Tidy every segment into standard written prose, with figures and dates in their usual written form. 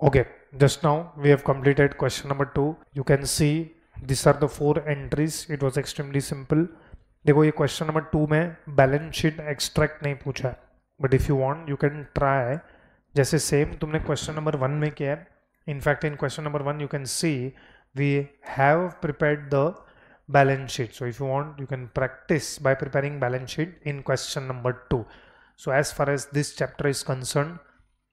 Okay, just now we have completed question number 2. You can see these are the 4 entries. It was extremely simple. देखो ये question number 2 में balance sheet extract नहीं पूछा है, but if you want you can try जैसे same तुमने question number 1 में किया है. In fact in question number 1 you can see we have prepared the balance sheet. So if you want you can practice by preparing balance sheet in question number 2. So as far as this chapter is concerned,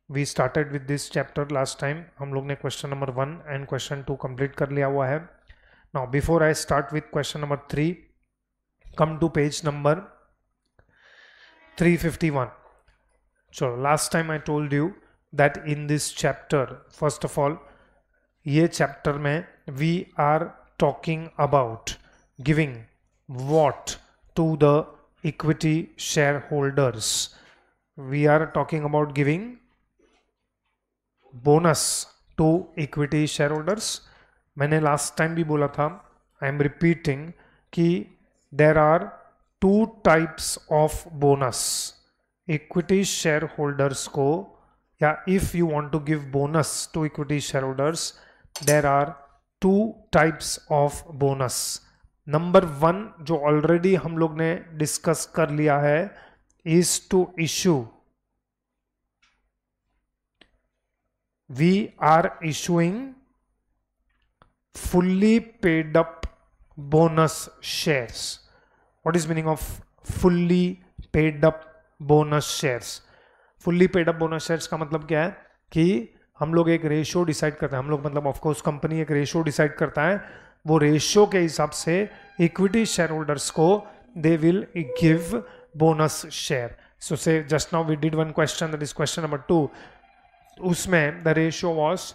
we started with this chapter last time. हम लोग ने question number 1 and question 2 complete कर लिया हुआ है. Now before I start with question number 3, come to page number 351. So last time I told you that in this chapter, first of all, ये chapter में we are talking about giving what to the equity shareholders. We are talking about giving bonus to equity shareholders. मैंने last time भी बोला था, I am repeating कि there are 2 types of bonus. Equity shareholders को या if you want to give bonus to equity shareholders, there are 2 types of bonus. Number 1 जो already हम लोग ने डिस्कस कर लिया है is to issue. We are issuing fully paid up bonus shares. What is meaning of fully paid up bonus shares? Fully paid up bonus shares का मतलब क्या है कि हम लोग एक रेशियो डिसाइड करते हैं. हम लोग मतलब ऑफकोर्स कंपनी एक रेशियो डिसाइड करता है. वो रेशियो के हिसाब से इक्विटी शेयर होल्डर्स को they will give bonus share. So say just now we did one question, that is question number 2. उसमें द रेशियो वाज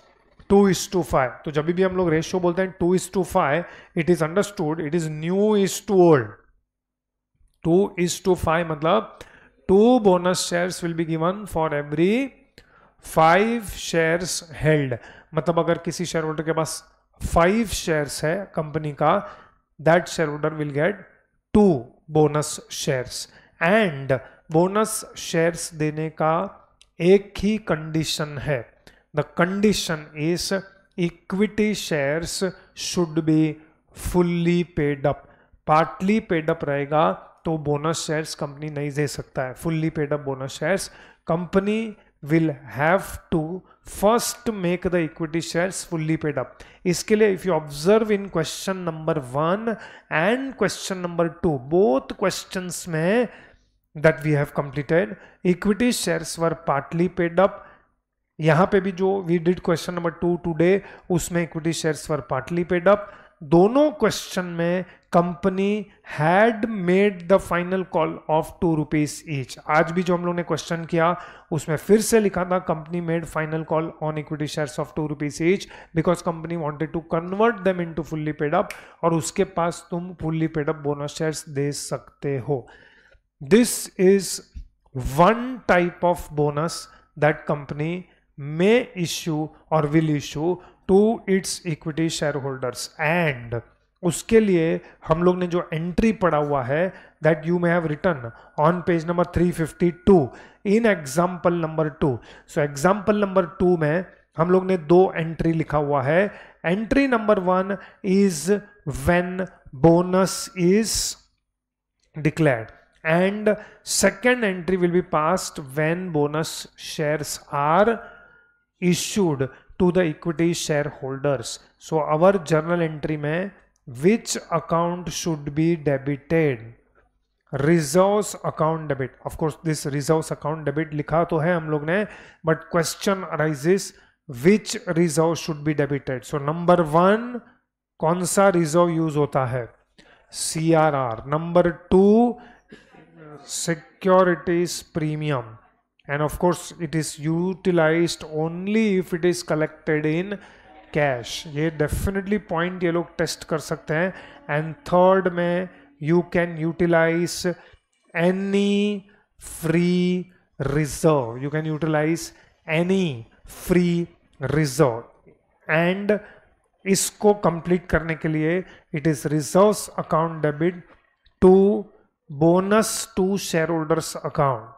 2:5. तो जब भी हम लोग रेशियो बोलते हैं 2:5, it is understood it is new is to old. 2:5 मतलब 2 bonus shares will be given for every 5 shares held. मतलब अगर किसी शेयर होल्डर के पास 5 शेयर्स है कंपनी का, that shareholder will get 2 bonus shares. And bonus shares देने का एक ही कंडीशन है. The condition is equity shares should be fully paid up. Partly paid up रहेगा तो बोनस शेयर्स कंपनी नहीं दे सकता है. Fully paid up bonus shares company will have to first make the equity shares fully paid up. इसके लिए if you observe in question number 1 and question number 2, both questions में that we have completed, equity shares were partly paid up. यहाँ पे भी जो we did question number 2 today, उसमें equity shares were partly paid up. दोनों question में company had made the final call of 2 rupees each. आज भी जो हम लोग ने क्वेश्चन किया उसमें फिर से लिखा था company made final call on equity shares of 2 rupees each because company wanted to convert them into fully paid up. और उसके पास तुम fully paid up bonus shares दे सकते हो. This is one type of bonus that company may issue or will issue to its equity shareholders. And उसके लिए हम लोग ने जो एंट्री पढ़ा हुआ है that you may have written on page number 352 in example number 2. So example number 2 में हम लोग ने 2 एंट्री लिखा हुआ है. Entry number 1 is when bonus is declared and second entry will be passed when bonus shares are issued to the equity shareholders. So our journal entry में which account should be debited? Reserves account debit. Of course this reserves account debit लिखा तो है हम लोग ने, but question arises which reserve should be debited. So number 1 कौन सा reserve use होता है? CRR. Number 2 securities premium. And of course it is utilized only if it is collected in cash. ये definitely point ये लोग test कर सकते हैं. And third में you can utilize any free reserve. You can utilize any free reserve. And इसको complete करने के लिए it is reserves account debit to bonus to shareholders account.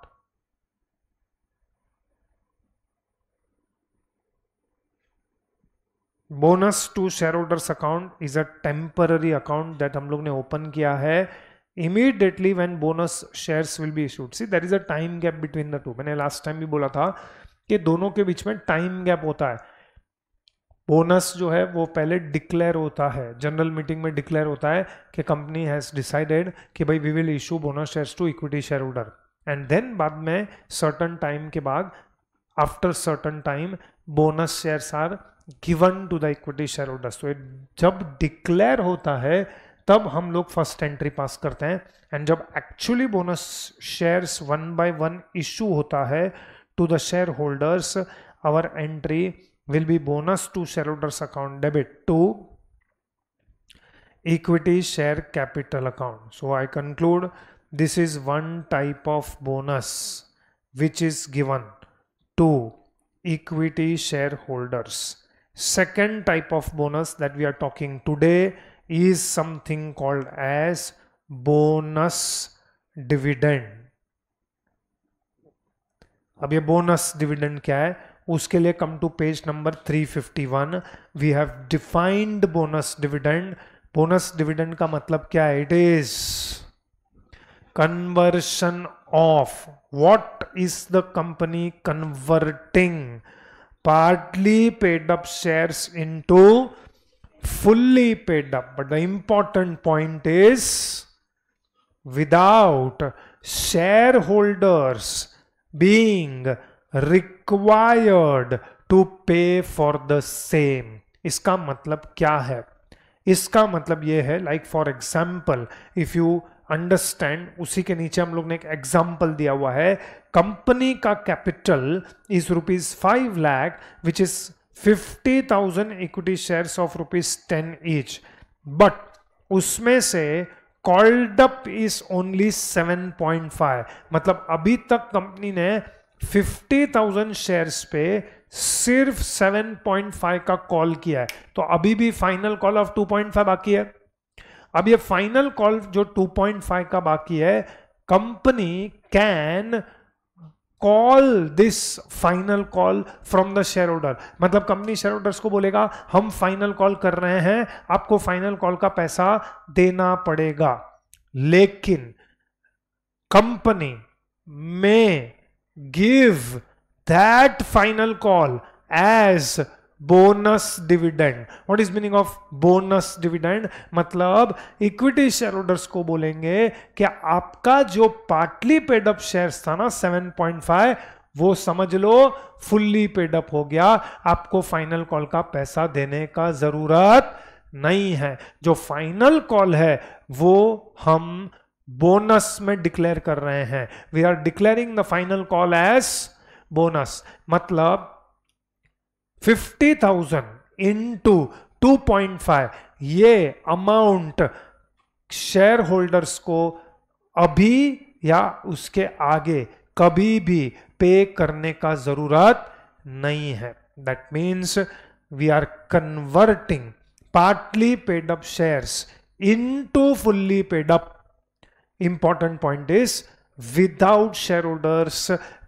Bonus to share holders account is a temporary account that हम लोग ने open किया है immediately when bonus shares will be issued. See, there is a time gap between the two. मैंने last time भी बोला था कि दोनों के बीच में टाइम गैप होता है. बोनस जो है वो पहले डिक्लेयर होता है, जनरल मीटिंग में डिक्लेयर होता है कि कंपनी हैज डिसाइडेड कि भाई we will issue bonus shares to equity share holder, and then बाद में सर्टन टाइम के बाद, after certain time, bonus shares are given to the equity share holders. तो जब डिक्लेयर होता है तब हम लोग फर्स्ट एंट्री पास करते हैं, एंड जब actually bonus shares 1 by 1 issue होता है to the share holders, our entry will be bonus to shareholders account debit to equity share capital account. So I conclude this is one type of bonus which is given to equity shareholders. Second type of bonus that we are talking today is something called as bonus dividend. अब ये bonus dividend क्या है उसके लिए come to page number 351. We have defined bonus dividend. Bonus dividend का मतलब क्या है? It is conversion of, what is the company converting partly paid up shares into fully paid up. But the important point is, without shareholders being required to pay for the same. इसका मतलब क्या है? इसका मतलब ये है, like for example, if you understand, उसी के नीचे हम लोग ने एक एग्जाम्पल दिया हुआ है. कंपनी का capital is ₹5 lakh which is 50,000 equity shares of ₹10 each, but उसमें से कॉल्ड अप इज ओनली 7.5. मतलब अभी तक कंपनी ने 50,000 शेयर्स पे सिर्फ 7.5 का कॉल किया है. तो अभी भी फाइनल कॉल ऑफ 2.5 बाकी है. अब ये फाइनल कॉल जो 2.5 का बाकी है, company can call this final call from the share holder. मतलब कंपनी शेयर होल्डर्स को बोलेगा हम फाइनल कॉल कर रहे हैं, आपको फाइनल कॉल का पैसा देना पड़ेगा. लेकिन कंपनी में give that final call as bonus dividend. What is meaning of bonus dividend? मतलब इक्विटी शेयर होल्डर्स को बोलेंगे कि आपका जो पार्टली पेड अप शेयर्स था ना 7.5, वो समझ लो फुल्ली पेड अप हो गया, आपको फाइनल कॉल का पैसा देने का जरूरत नहीं है. जो फाइनल कॉल है वो हम बोनस में डिक्लेयर कर रहे हैं. We are declaring the final call as bonus. मतलब 50,000 इंटू 2.5, ये अमाउंट शेयर होल्डर्स को अभी या उसके आगे कभी भी पे करने का जरूरत नहीं है. That means we are converting partly paid up shares into fully paid up. Important point is without shareholders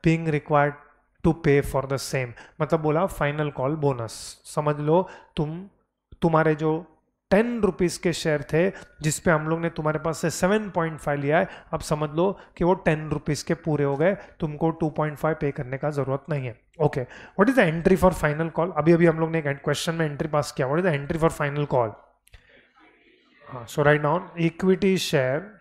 being required to pay for the same. मतलब बोला फाइनल कॉल बोनस. समझ लो तुम्हारे जो 10 रुपीज के शेयर थे जिसपे हम लोग ने तुम्हारे पास से 7.5 लिया है, अब समझ लो कि वो 10 रुपीज के पूरे हो गए, तुमको 2.5 पे करने का जरूरत नहीं है. Okay, what is the entry for final call? अभी अभी हम लोग ने एक क्वेश्चन में एंट्री पास किया. What is the entry for final call? हाँ, so write down equity share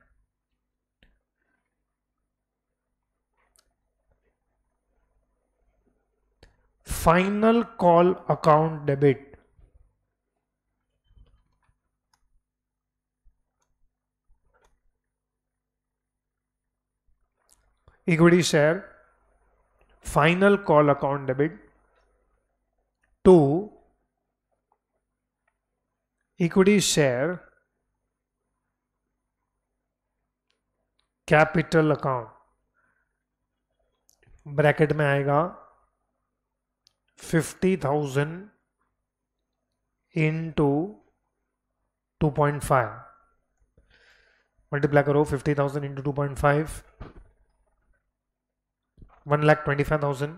final call account debit. Equity share final call account debit to equity share capital account. Bracket में आएगा 50,000 into 2.5. Multiply करो 50,000 into 2.5, 1,25,000.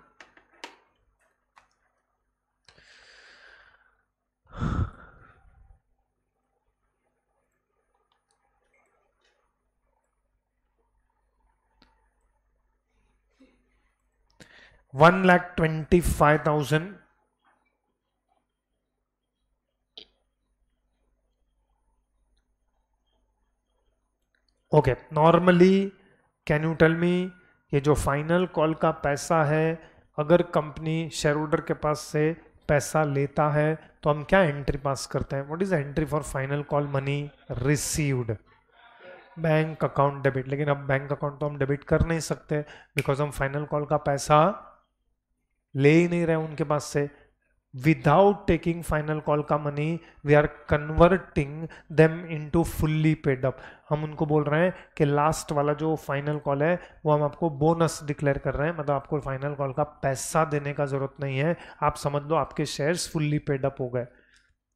1,25,000. Okay, normally can you tell me, ये जो final call का पैसा है, अगर company share holder के पास से पैसा लेता है तो हम क्या एंट्री पास करते हैं? What is the entry for final call money received? Bank account debit. लेकिन अब बैंक अकाउंट तो हम डेबिट कर नहीं सकते, बिकॉज हम फाइनल कॉल का पैसा ले ही नहीं रहे उनके पास से। विदाउट टेकिंग फाइनल कॉल का money we are converting them into fully paid up. हम उनको बोल रहे हैं कि लास्ट वाला जो फाइनल कॉल है वो हम आपको बोनस डिक्लेयर कर रहे हैं, मतलब आपको फाइनल कॉल का पैसा देने का जरूरत नहीं है, आप समझ लो आपके शेयर्स फुल्ली पेड अप हो गए।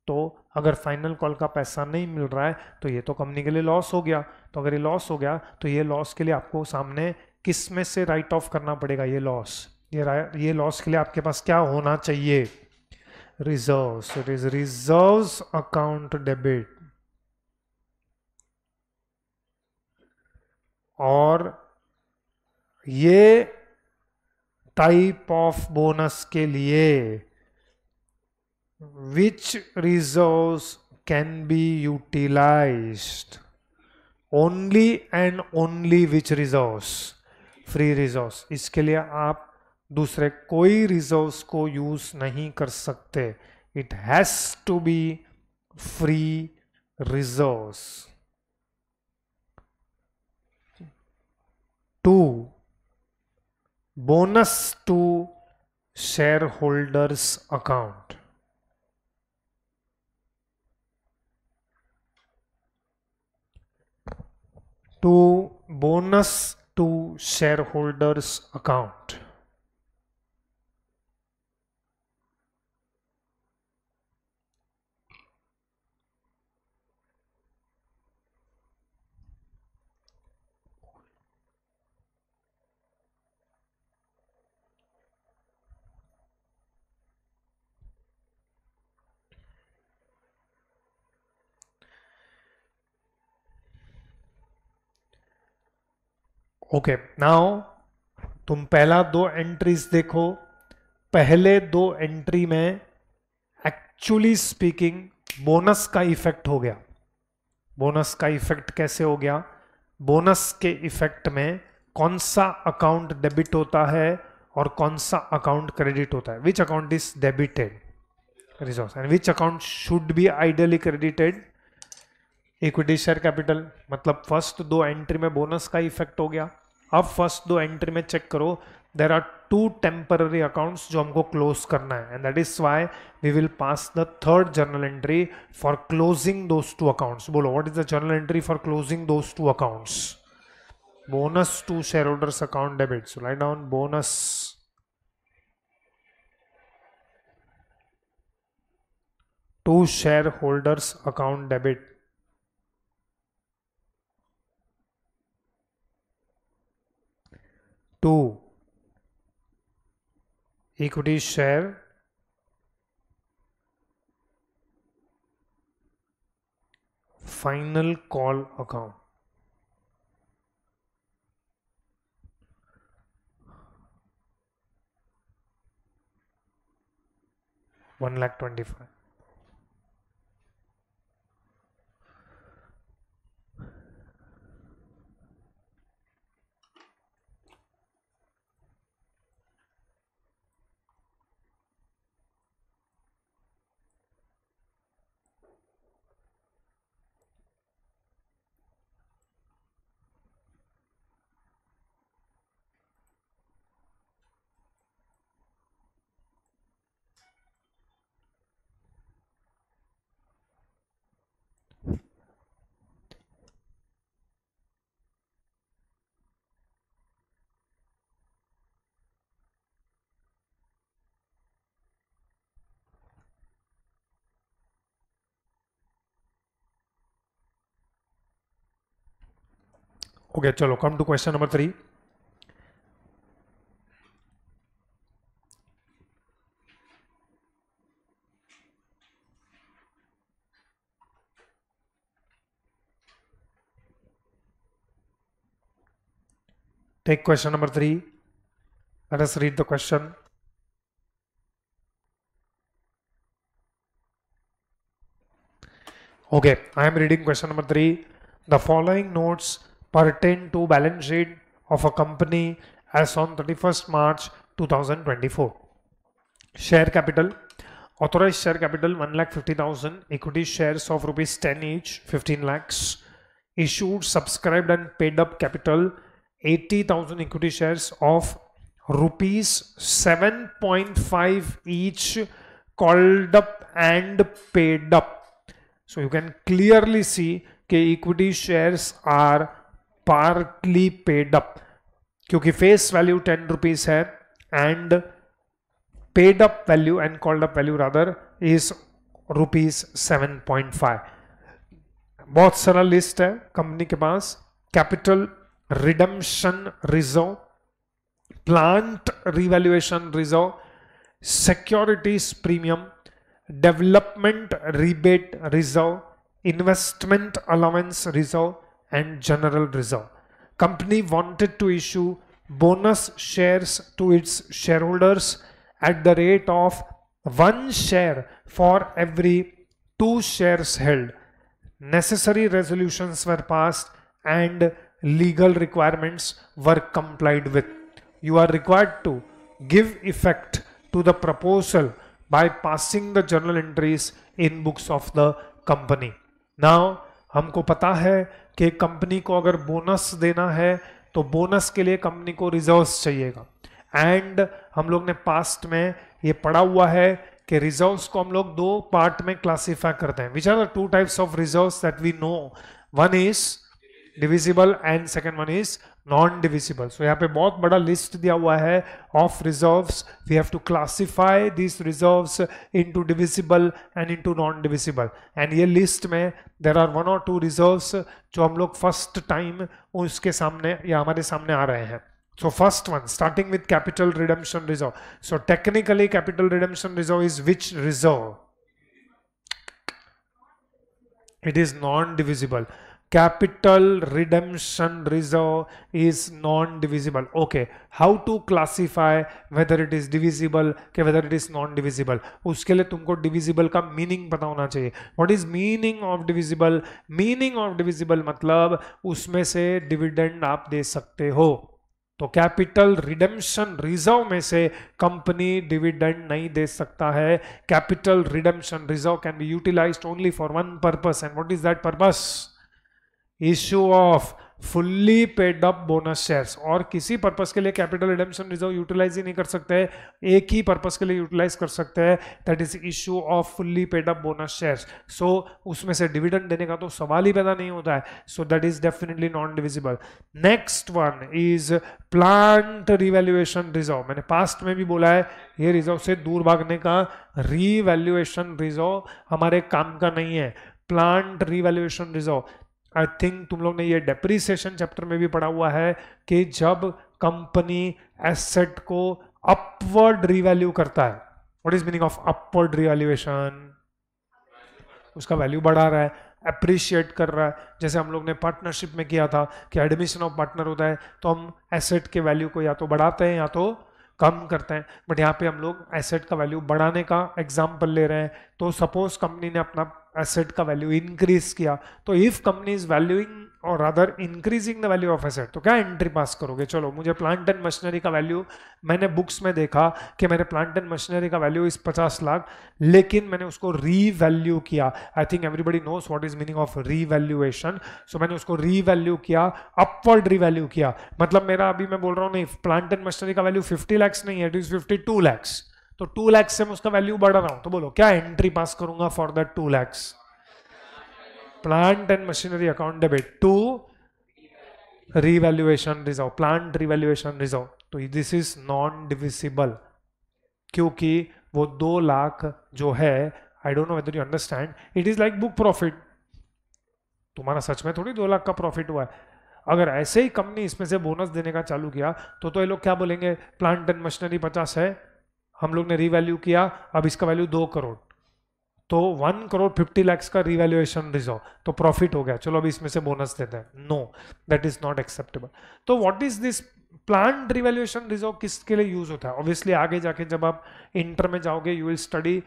तो अगर फाइनल कॉल का पैसा नहीं मिल रहा है तो ये तो कंपनी के लिए लॉस हो गया। तो अगर ये लॉस हो गया तो ये लॉस के लिए आपको सामने किस में से राइट ऑफ करना पड़ेगा? ये लॉस, ये लॉस के लिए आपके पास क्या होना चाहिए? Reserves. It is reserves account debit. और ये टाइप ऑफ बोनस के लिए which reserves can be utilized? only and only which reserves? Free reserves. इसके लिए आप दूसरे कोई रिजर्व्स को यूज नहीं कर सकते। It has to be free reserves. To, bonus to share holders account. to bonus to shareholders account. Okay, now तुम पहला दो एंट्रीज देखो। पहले दो एंट्री में एक्चुअली स्पीकिंग बोनस का इफेक्ट हो गया। बोनस का इफेक्ट कैसे हो गया? बोनस के इफेक्ट में कौन सा अकाउंट डेबिट होता है और कौन सा अकाउंट क्रेडिट होता है? Which account is debited? Reserves. And which account should be ideally credited? Equity share capital. मतलब फर्स्ट दो एंट्री में बोनस का इफेक्ट हो गया। अब फर्स्ट दो एंट्री में चेक करो, there are two temporary accounts जो हमको क्लोज करना है, and that is why we will pass the third journal entry for closing those two accounts. बोलो, what is the journal entry for closing those two accounts? Bonus to share holders account debit. So write down bonus to share holders account debit. To equity share final call account. $1,25,000. Okay, chalo, come to question number 3. Take question number 3. Let us read the question. Okay, I am reading question number 3. The following notes pertain to balance sheet of a company as on 31st March 2024. Share capital. Authorized share capital 1,50,000. Equity shares of rupees 10 each, 15 lakhs. Issued, subscribed and paid up capital 80,000 equity shares of rupees 7.5 each, called up and paid up. So you can clearly see कि equity shares are partly paid up क्योंकि face value 10 rupees है and paid up value and called up value rather is rupees 7.5. बहुत सारा list है company के पास. Capital redemption reserve, plant revaluation reserve, securities premium, development rebate reserve, investment allowance reserve and general reserve. Company wanted to issue bonus shares to its shareholders at the rate of 1 share for every 2 shares held. Necessary resolutions were passed and legal requirements were complied with. You are required to give effect to the proposal by passing the journal entries in books of the company. Now हमको पता है कि company को अगर bonus देना है तो bonus के लिए कंपनी को रिजर्व्स चाहिएगा. एंड हम लोग ने पास्ट में ये पढ़ा हुआ है कि रिजर्व्स को हम लोग 2 पार्ट में क्लासिफाई करते हैं. Which are the 2 types of reserves that we know. One is divisible and second one is non divisible. So यहाँ पे बहुत बड़ा लिस्ट दिया हुआ है of reserves. We have to classify this reserves into divisible and into non divisible. And ये list में there are 1 or 2 reserves जो हम लोग फर्स्ट टाइम उसके सामने या हमारे सामने आ रहे हैं. So first one, starting with capital redemption reserve. So technically capital redemption reserve is which reserve? It is non-divisible. Capital redemption reserve is non-divisible. Okay, how to classify whether it is divisible के whether it is non-divisible? उसके लिए तुमको divisible का meaning पता होना चाहिए. What is meaning of divisible? Meaning of divisible मतलब उसमें से dividend आप दे सकते हो. तो कैपिटल रिडेम्पशन रिजर्व में से कंपनी डिविडेंड नहीं दे सकता है. Capital redemption reserve can be utilised only for 1 purpose. And what is that purpose? Issue of fully paid up bonus shares. और किसी पर्पस के लिए कैपिटल रिडेम्पशन रिजर्व यूटिलाइज ही नहीं कर सकते, एक ही पर्पस के लिए यूटिलाइज कर सकते हैं, that is issue of fully paid up bonus shares. So उसमें से डिविडेंड देने का तो सवाल ही पैदा नहीं होता है. So that is definitely non divisible. Next one is plant revaluation reserve. मैंने पास्ट में भी बोला है ये रिजर्व से दूर भागने का. रिवैल्यूएशन रिजर्व हमारे काम का नहीं है. Plant revaluation reserve I think तुम लोग ने ये डेप्रिसिएशन चैप्टर में भी पढ़ा हुआ है कि जब कंपनी एसेट को अपवर्ड रिवैल्यू करता है. What is meaning of upward revaluation? उसका वैल्यू बढ़ा रहा है, अप्रिशिएट कर रहा है. जैसे हम लोग ने पार्टनरशिप में किया था कि एडमिशन ऑफ पार्टनर होता है तो हम एसेट के वैल्यू को या तो बढ़ाते हैं या तो कम करते हैं. बट यहाँ पे हम लोग एसेट का वैल्यू बढ़ाने का एग्जाम्पल ले रहे हैं. तो सपोज कंपनी ने अपना एसेट का वैल्यू इंक्रीज किया, तो इफ कंपनी इज वैल्यूइंग और other increasing the value of asset, तो क्या एंट्री पास करोगे? चलो मुझे प्लांट एंड मशीनरी का वैल्यू, मैंने बुक्स में देखा कि मेरे प्लांट एंड मशीनरी का वैल्यू इज 50 लाख, लेकिन मैंने उसको रीवैल्यू किया. I think everybody knows what is meaning of revaluation. So मैंने उसको रीवैल्यू किया, अपवर्ड रीवैल्यू किया. मतलब मेरा अभी मैं बोल रहा हूँ नहीं, प्लांट एंड मशीनरी का वैल्यू 50 lakhs नहीं है, इट इज 52 lakhs. तो 2 lakhs से मैं उसका वैल्यू बढ़ा रहा हूं. तो बोलो क्या एंट्री पास करूंगा for that 2 lakhs? Plant and machinery account debit to revaluation reserve, plant revaluation reserve. तो दिस इज नॉन डिविजिबल क्योंकि वो 2 लाख जो है, I don't know whether you understand, it is like book profit. तुम्हारा सच में थोड़ी 2 लाख का प्रॉफिट हुआ है. अगर ऐसे ही कंपनी इसमें से बोनस देने का चालू किया तो ये लोग क्या बोलेंगे? प्लांट एंड मशीनरी 50 है, हम लोग ने रीवैल्यू किया, अब इसका वैल्यू 2 करोड़, तो 1 करोड़ 50 lakhs का रिवैल्यूएशन रिजर्व, तो प्रॉफिट हो गया, चलो अब इसमें से बोनस देते हैं. No, that is not acceptable. तो what is this plant revaluation reserve किसके लिए यूज होता है? ऑब्वियसली आगे जाके जब आप इंटर में जाओगे you will study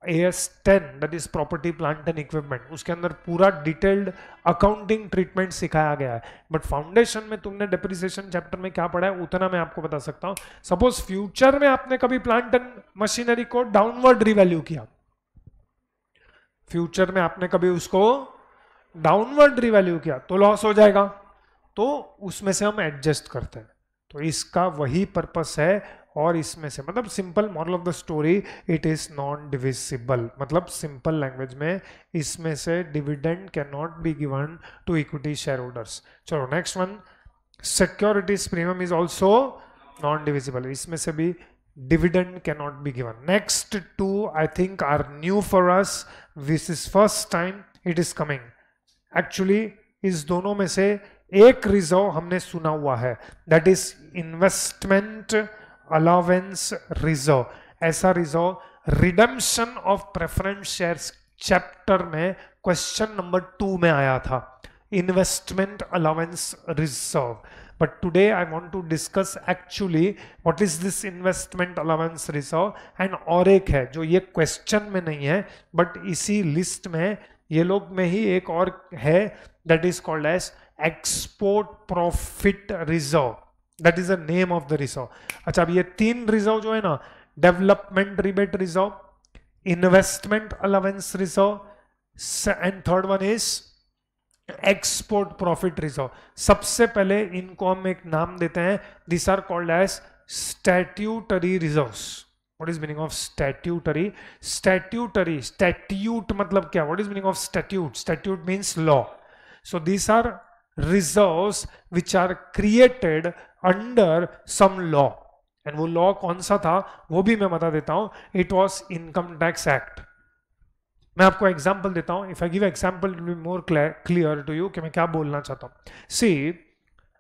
AS10 that is property plant and equipment, उसके अंदर पूरा डिटेल्ड अकाउंटिंग ट्रीटमेंट सिखाया गया है। बट फाउंडेशन में तुमने डेप्रिसिएशन चैप्टर में क्या पढ़ा है उतना मैं आपको बता सकता हूं। सपोज फ्यूचर में आपने कभी प्लांट एंड मशीनरी को डाउनवर्ड रिवैल्यू किया, फ्यूचर में आपने कभी उसको डाउनवर्ड रिवैल्यू किया तो लॉस हो जाएगा, तो उसमें से हम एडजस्ट करते हैं। तो इसका वही पर्पस है, और इसमें से मतलब simple moral of the story it is non divisible, मतलब सिंपल लैंग्वेज में इसमें से dividend can not be given to equity share holders. चलो next one, securities premium is also non divisible, इसमें से भी dividend cannot be given. Next two I think are new for us, this is first time it is coming. Actually इस दोनों में से एक reserve हमने सुना हुआ है, that is investment allowance reserve. ऐसा reserve redemption of preference shares chapter में क्वेश्चन नंबर 2 में आया था, investment allowance reserve. But today I want to discuss actually what is this investment allowance reserve, and और एक है जो ये क्वेश्चन में नहीं है बट इसी लिस्ट में ये लोग में ही एक और है, that is called as export profit reserve, that is the name of the reserve. अच्छा, अब ये 3 रिजर्व जो है ना, development rebate reserve, investment allowance reserve and third one is export profit reserve. सबसे पहले इनको हम एक नाम देते हैं, this are called as statutory reserves. What is meaning of statutory? Statutory, statute मतलब क्या? What is meaning of statute? Statute means law. So this are reserves which are created under some law, and वो law कौन सा था वो भी मैं बता देता हूं, it was income tax act. मैं आपको एग्जाम्पल देता हूं, if I give example it will be more clear to you कि मैं क्या बोलना चाहता हूं। See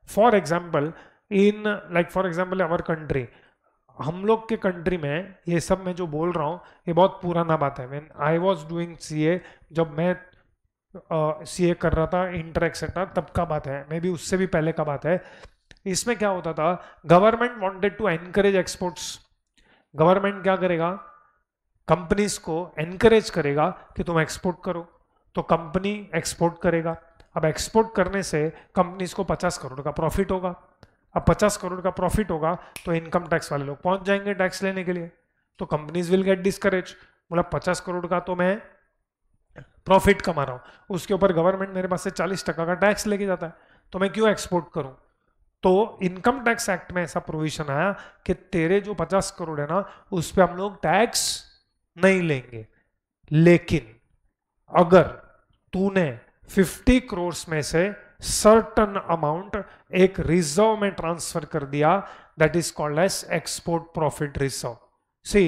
for example in like for example our country, हम लोग के कंट्री में ये सब मैं जो बोल रहा हूं ये बहुत पुराना बात है। When I was doing CA, जब मैं सीए कर रहा था इंटर एक्सेट्रा, तब का बात है, मे बी उससे भी पहले का बात है। इसमें क्या होता था, government wanted to encourage exports. Government क्या करेगा, कंपनीज को एनकरेज करेगा कि तुम एक्सपोर्ट करो, तो कंपनी एक्सपोर्ट करेगा। अब एक्सपोर्ट करने से कंपनीज को 50 करोड़ का प्रॉफिट होगा। अब 50 करोड़ का प्रॉफिट होगा तो इनकम टैक्स वाले लोग पहुंच जाएंगे टैक्स लेने के लिए, तो कंपनीज विल गेट डिस्करेज। मतलब 50 करोड़ का तो मैं प्रॉफिट कमा रहा हूं, उसके ऊपर गवर्नमेंट मेरे पास से 40% का टैक्स लेके जाता है, तो मैं क्यों एक्सपोर्ट करूं? तो इनकम टैक्स एक्ट में ऐसा प्रोविजन आया कि तेरे जो 50 करोड़ है ना उस पर हम लोग टैक्स नहीं लेंगे, लेकिन अगर तूने 50 करोड़ में से सर्टन अमाउंट एक रिजर्व में ट्रांसफर कर दिया, that is called as export profit reserve. See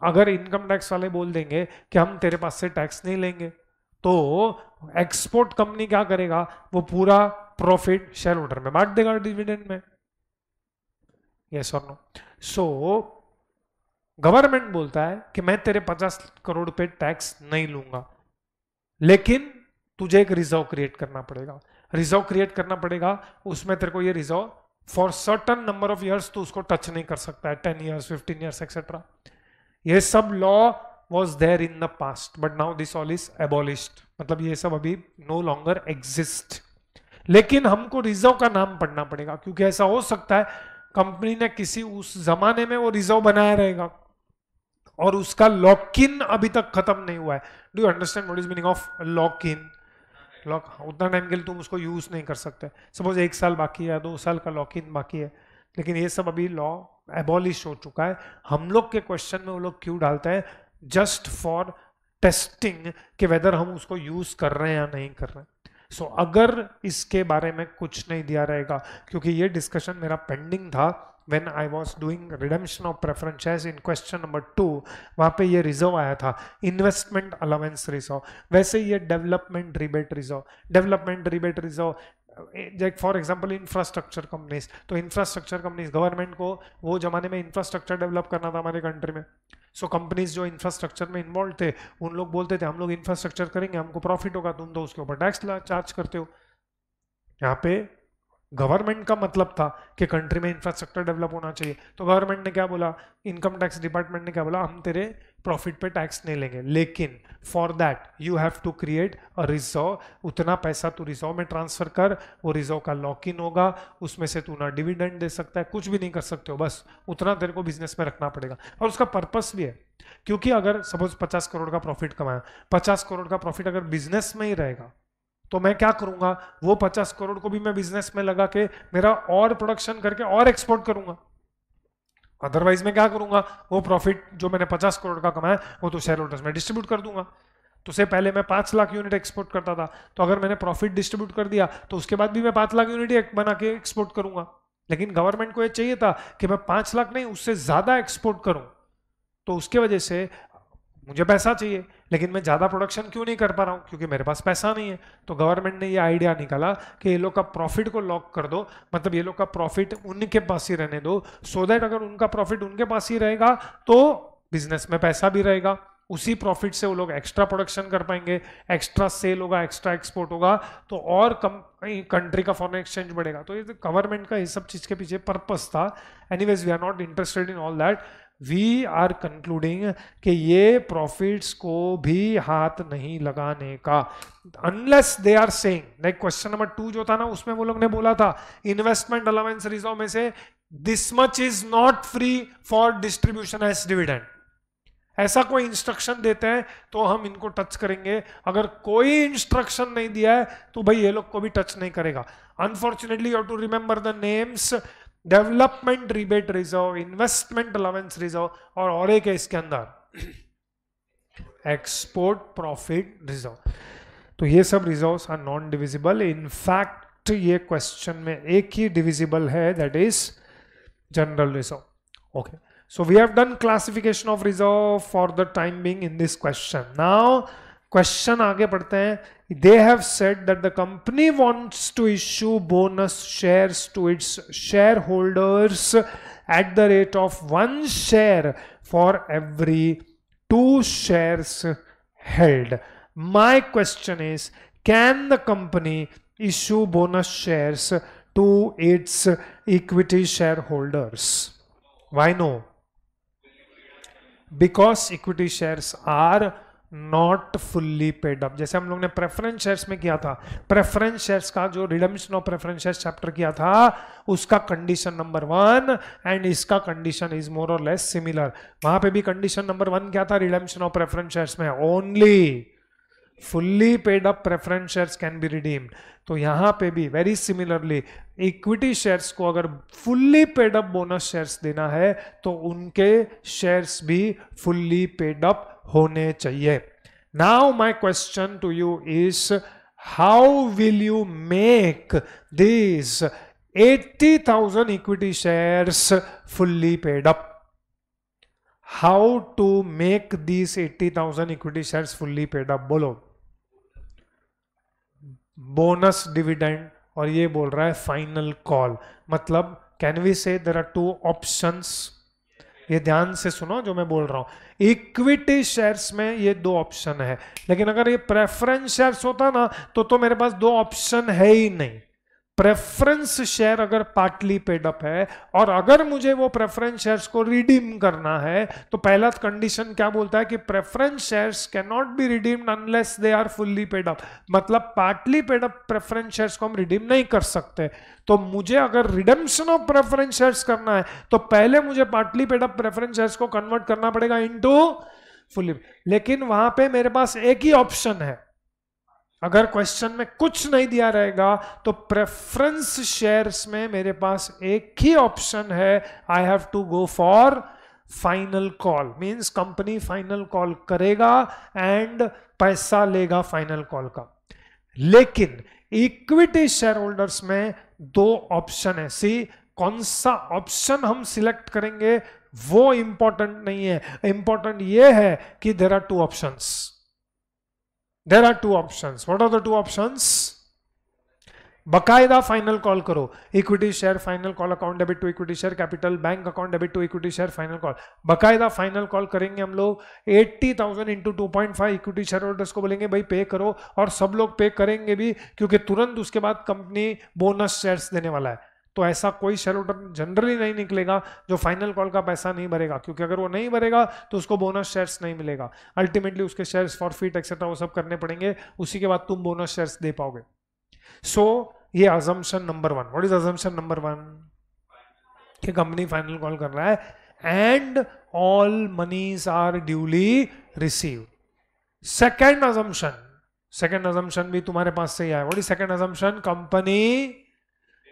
अगर इनकम टैक्स वाले बोल देंगे कि हम तेरे पास से टैक्स नहीं लेंगे, तो एक्सपोर्ट कंपनी क्या करेगा, वो पूरा प्रॉफिट शेयर होल्डर में बांट देगा डिविडेंड में। यस और नो? सो गवर्नमेंट बोलता है कि मैं तेरे 50 करोड़ पे टैक्स नहीं लूंगा, लेकिन तुझे एक रिजर्व क्रिएट करना पड़ेगा। रिजर्व क्रिएट करना पड़ेगा, उसमें तेरे को ये reserve for certain number of years तो उसको टच नहीं कर सकता है, 10 इयर्स 15 इयर्स एक्सेट्रा। ये सब law was there in the past, but now this all is abolished, मतलब ये सब अभी नो लॉन्गर एग्जिस्ट। लेकिन हमको रिजर्व का नाम पढ़ना पड़ेगा, क्योंकि ऐसा हो सकता है कंपनी ने किसी उस जमाने में वो रिजर्व बनाया रहेगा और उसका लॉक इन अभी तक खत्म नहीं हुआ है। Do you understand what is meaning of lock in? Lock, उतना टाइम के लिए तुम उसको यूज नहीं कर सकते। सपोज 1 साल बाकी है, 2 साल का लॉक इन बाकी है, लेकिन ये सब अभी लॉ एबॉलिश हो चुका है। हम लोग के क्वेश्चन में वो लोग क्यों डालते हैं? जस्ट फॉर टेस्टिंग कि वेदर हम उसको यूज कर रहे हैं या नहीं कर रहे हैं। सो अगर इसके बारे में कुछ नहीं दिया रहेगा, क्योंकि ये डिस्कशन मेरा पेंडिंग था when I was doing redemption of preference shares in question number 2, वहां पे ये रिजर्व आया था, इन्वेस्टमेंट अलाउंस रिजर्व। वैसे ये development rebate reserve, development rebate reserve, for example infrastructure companies, तो इंफ्रास्ट्रक्चर कंपनीज, गवर्नमेंट को वो जमाने में इंफ्रास्ट्रक्चर डेवलप करना था हमारे कंट्री में। सो कंपनीज जो इंफ्रास्ट्रक्चर में इन्वॉल्व थे उन लोग बोलते थे हम लोग इंफ्रास्ट्रक्चर करेंगे, हमको प्रॉफिट होगा, तुम तो उसके ऊपर टैक्स चार्ज करते हो। यहाँ पे गवर्नमेंट का मतलब था कि कंट्री में इंफ्रास्ट्रक्चर डेवलप होना चाहिए, तो गवर्नमेंट ने क्या बोला, इनकम टैक्स डिपार्टमेंट ने क्या बोला, हम तेरे प्रॉफिट पे टैक्स नहीं लेंगे, लेकिन for that you have to create a reserve, उतना पैसा तू रिजर्व में ट्रांसफर कर, वो रिजर्व का लॉक इन होगा, उसमें से तू ना डिविडेंड दे सकता है, कुछ भी नहीं कर सकते हो, बस उतना तेरे को बिजनेस में रखना पड़ेगा। और उसका पर्पस भी है, क्योंकि अगर सपोज 50 करोड़ का प्रॉफिट कमाया, 50 करोड़ का प्रॉफिट अगर बिजनेस में ही रहेगा तो मैं क्या करूंगा, वो 50 करोड़ को भी मैं बिजनेस में लगा के मेरा और प्रोडक्शन करके और एक्सपोर्ट करूंगा। अदरवाइज मैं क्या करूंगा, वो प्रॉफिट जो मैंने 50 करोड़ का कमाया वो तो शेयर होल्डर्स में डिस्ट्रीब्यूट कर दूंगा। तो से पहले मैं 5 लाख यूनिट एक्सपोर्ट करता था, तो अगर मैंने प्रॉफिट डिस्ट्रीब्यूट कर दिया तो उसके बाद भी मैं 5 लाख यूनिट बना के एक्सपोर्ट करूंगा। लेकिन गवर्नमेंट को ये चाहिए था कि मैं 5 लाख नहीं, उससे ज्यादा एक्सपोर्ट करूं, तो उसके वजह से मुझे पैसा चाहिए, लेकिन मैं ज्यादा प्रोडक्शन क्यों नहीं कर पा रहा हूं, क्योंकि मेरे पास पैसा नहीं है। तो गवर्नमेंट ने ये आइडिया निकाला कि ये लोग का प्रॉफिट को लॉक कर दो, मतलब ये लोग का प्रॉफिट उनके पास ही रहने दो, सो दैट अगर उनका प्रॉफिट उनके पास ही रहेगा तो बिजनेस में पैसा भी रहेगा, उसी प्रॉफिट से वो लोग एक्स्ट्रा प्रोडक्शन कर पाएंगे, एक्स्ट्रा सेल होगा, एक्स्ट्रा एक्सपोर्ट होगा, तो और कम कंट्री का फॉरेन एक्सचेंज बढ़ेगा। तो ये गवर्नमेंट का ये सब चीज के पीछे पर्पस था। Anyways we are not interested in all that, we are concluding कि ये प्रॉफिट्स को भी हाथ नहीं लगाने का, unless they are saying, like question number 2 जो था ना, उसमें वो लोग ने बोला था इन्वेस्टमेंट अलाउंस रिजर्व में से this much is not free for distribution as dividend, ऐसा कोई इंस्ट्रक्शन देते हैं तो हम इनको टच करेंगे, अगर कोई इंस्ट्रक्शन नहीं दिया है तो भाई ये लोग को भी टच नहीं करेगा। Unfortunately you have to remember the names, development rebate reserve, investment allowance reserve, और एक है इसके अंदर एक्सपोर्ट प्रॉफिट रिजर्व। तो ये सब reserves are non divisible, in fact ये क्वेश्चन में एक ही डिविजिबल है, that is general reserve. Okay, so we have done classification of reserve for the time being in this question. Now question आगे बढ़ते हैं, they have said that the company wants to issue bonus shares to its shareholders at the rate of 1 share for every 2 shares held. My question is, can the company issue bonus shares to its equity shareholders? Why no? Because equity shares are not fully paid up. जैसे हम लोग ने preference shares में किया था, preference shares का जो redemption of preference shares chapter किया था, उसका कंडीशन नंबर 1 एंड इसका कंडीशन इज मोर और लेस सिमिलर। वहां पे भी कंडीशन नंबर 1 क्या था रिडम्पशन ऑफ प्रेफरेंस शेयर्स में, only fully paid up preference shares can be redeemed. तो यहां पे भी वेरी सिमिलरली इक्विटी शेयर्स को अगर fully paid up bonus shares देना है तो उनके शेयर्स भी फुल्ली पेड अप होने चाहिए। Now my question to you is, how will you make this 80,000 equity shares fully paid up? How to make this 80,000 equity shares fully paid up? बोलो। Bonus dividend, और ये बोल रहा है final call, मतलब can we say there are 2 options. ये ध्यान से सुनो जो मैं बोल रहा हूं, इक्विटी शेयर्स में ये 2 ऑप्शन है, लेकिन अगर ये प्रेफरेंस शेयर्स होता ना तो मेरे पास 2 ऑप्शन है ही नहीं। प्रेफरेंस शेयर अगर पार्टली पेड अप है और अगर मुझे वो प्रेफरेंस शेयर्स को रिडीम करना है तो पहला कंडीशन क्या बोलता है कि preference shares can not be redeemed unless they are fully paid up, मतलब partly paid up preference shares को हम रिडीम नहीं कर सकते। तो मुझे अगर रिडेम्पशन ऑफ प्रेफरेंस शेयर्स करना है तो पहले मुझे partly paid up preference shares को कन्वर्ट करना पड़ेगा इनटू फुल्ली, लेकिन वहां पे मेरे पास एक ही ऑप्शन है। अगर क्वेश्चन में कुछ नहीं दिया रहेगा तो प्रेफरेंस शेयर्स में मेरे पास एक ही ऑप्शन है, I have to go for final call, means company final call करेगा एंड पैसा लेगा फाइनल कॉल का। लेकिन इक्विटी शेयर होल्डर्स में 2 ऑप्शन है। सी, कौन सा ऑप्शन हम सिलेक्ट करेंगे वो इंपॉर्टेंट नहीं है, इंपॉर्टेंट ये है कि there are 2 options. There are 2 options. What are the 2 options? बकायदा फाइनल कॉल करो, equity share final call, account debit to equity share capital, bank account debit to equity share final call, बकायदा final call करेंगे हम लोग। 80,000 into 2.5 equity share holders को बोलेंगे भाई पे करो, और सब लोग पे करेंगे भी, क्योंकि तुरंत उसके बाद कंपनी बोनस शेयर्स देने वाला है। तो ऐसा कोई शेयर होल्डर जनरली नहीं निकलेगा जो फाइनल कॉल का पैसा नहीं भरेगा, क्योंकि अगर वो नहीं भरेगा तो उसको बोनस शेयर्स नहीं मिलेगा, अल्टीमेटली उसके शेयर्स फॉरफिट एक्सेट्रा वो सब करने पड़ेंगे, उसी के बाद तुम बोनस शेयर्स दे पाओगे। सो ये assumption number 1। What is assumption number 1? कि कंपनी फाइनल कॉल कर रहा है and all monies are duly received. Second assumption भी तुम्हारे पास से ही है। What is second assumption? Company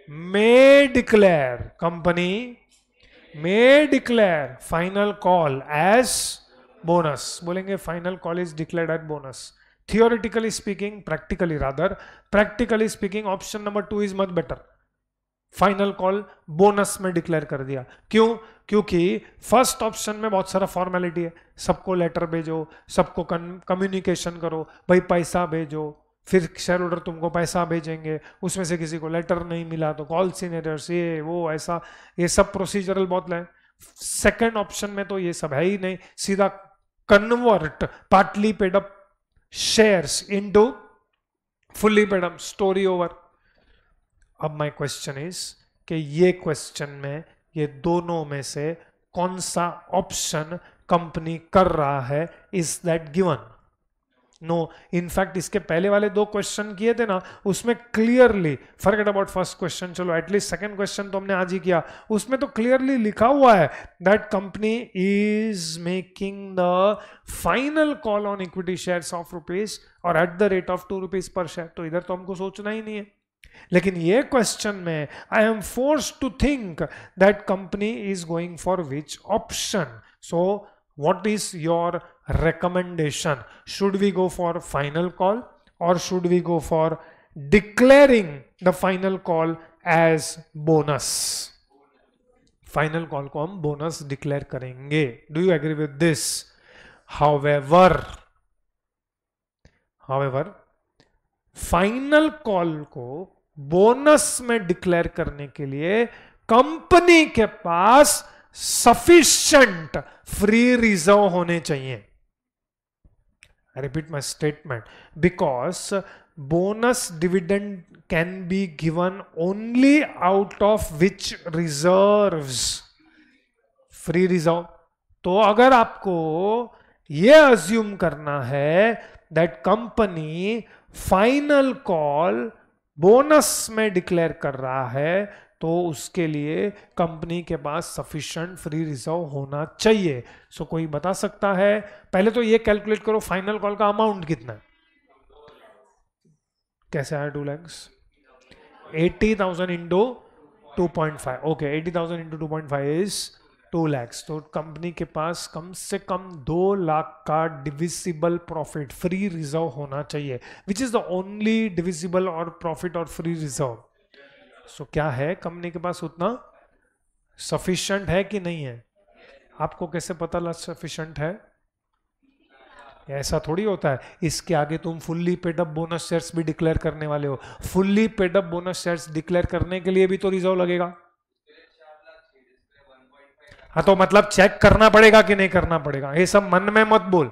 may declare final call as bonus। बोलेंगे final call is declared as bonus। Theoretically speaking, practically speaking, option number 2 is much better। Final call bonus में declare कर दिया। क्यों? क्योंकि फर्स्ट ऑप्शन में बहुत सारा formality है, सबको लेटर भेजो, सबको कम्युनिकेशन करो, भाई पैसा भेजो, फिर शेयर होल्डर तुमको पैसा भेजेंगे, उसमें से किसी को लेटर नहीं मिला तो कॉल सीनियर्स, ये वो ऐसा, ये सब प्रोसीजरल बहुत है। सेकंड ऑप्शन में तो ये सब है ही नहीं, सीधा convert partly paid up shares into fully paid up, story over. अब माय क्वेश्चन इज कि ये क्वेश्चन में ये दोनों में से कौन सा ऑप्शन कंपनी कर रहा है? Is that given? No. In fact इसके पहले वाले 2 क्वेश्चन किए थे ना, उसमें clearly, forget about first question, चलो एटलीस्ट सेकंड क्वेश्चन तो हमने आज ही किया, उसमें तो क्लियरली लिखा हुआ है that company is making the final call on equity shares of rupees और at the rate of 2 rupees per share. तो इधर तो हमको सोचना ही नहीं है। लेकिन ये क्वेश्चन में I am forced to think that company is going for which option. So what is your recommendation? Should we go for final call or should we go for declaring the final call as bonus? Final call को हम bonus declare करेंगे। Do you agree with this? However, final call को bonus में declare करने के लिए company के पास sufficient free reserve होने चाहिए। I repeat my statement, because bonus dividend can be given only out of which reserves? Free reserve. तो अगर आपको यह अज्यूम करना है that company final call bonus में डिक्लेयर कर रहा है, तो उसके लिए कंपनी के पास सफिशिएंट फ्री रिजर्व होना चाहिए। सो कोई बता सकता है? पहले तो ये कैलकुलेट करो फाइनल कॉल का अमाउंट कितना है। कैसे आया? 2 lakhs। 80,000 into 2.5। Okay, 80,000 into 2.5 is 2 lakhs। तो कंपनी के पास कम से कम 2 लाख का डिविजिबल प्रॉफिट फ्री रिजर्व होना चाहिए, which is the only divisible और प्रॉफिट और फ्री रिजर्व। सो क्या है कंपनी के पास? उतना सफिशिएंट है कि नहीं है? आपको कैसे पता लग सफिशिएंट है? ऐसा थोड़ी होता है, इसके आगे तुम fully paid up bonus shares भी डिक्लेयर करने वाले हो। Fully paid up bonus shares declare करने के लिए भी तो रिजर्व लगेगा। हाँ, तो मतलब चेक करना पड़ेगा कि नहीं करना पड़ेगा? ये सब मन में मत बोल।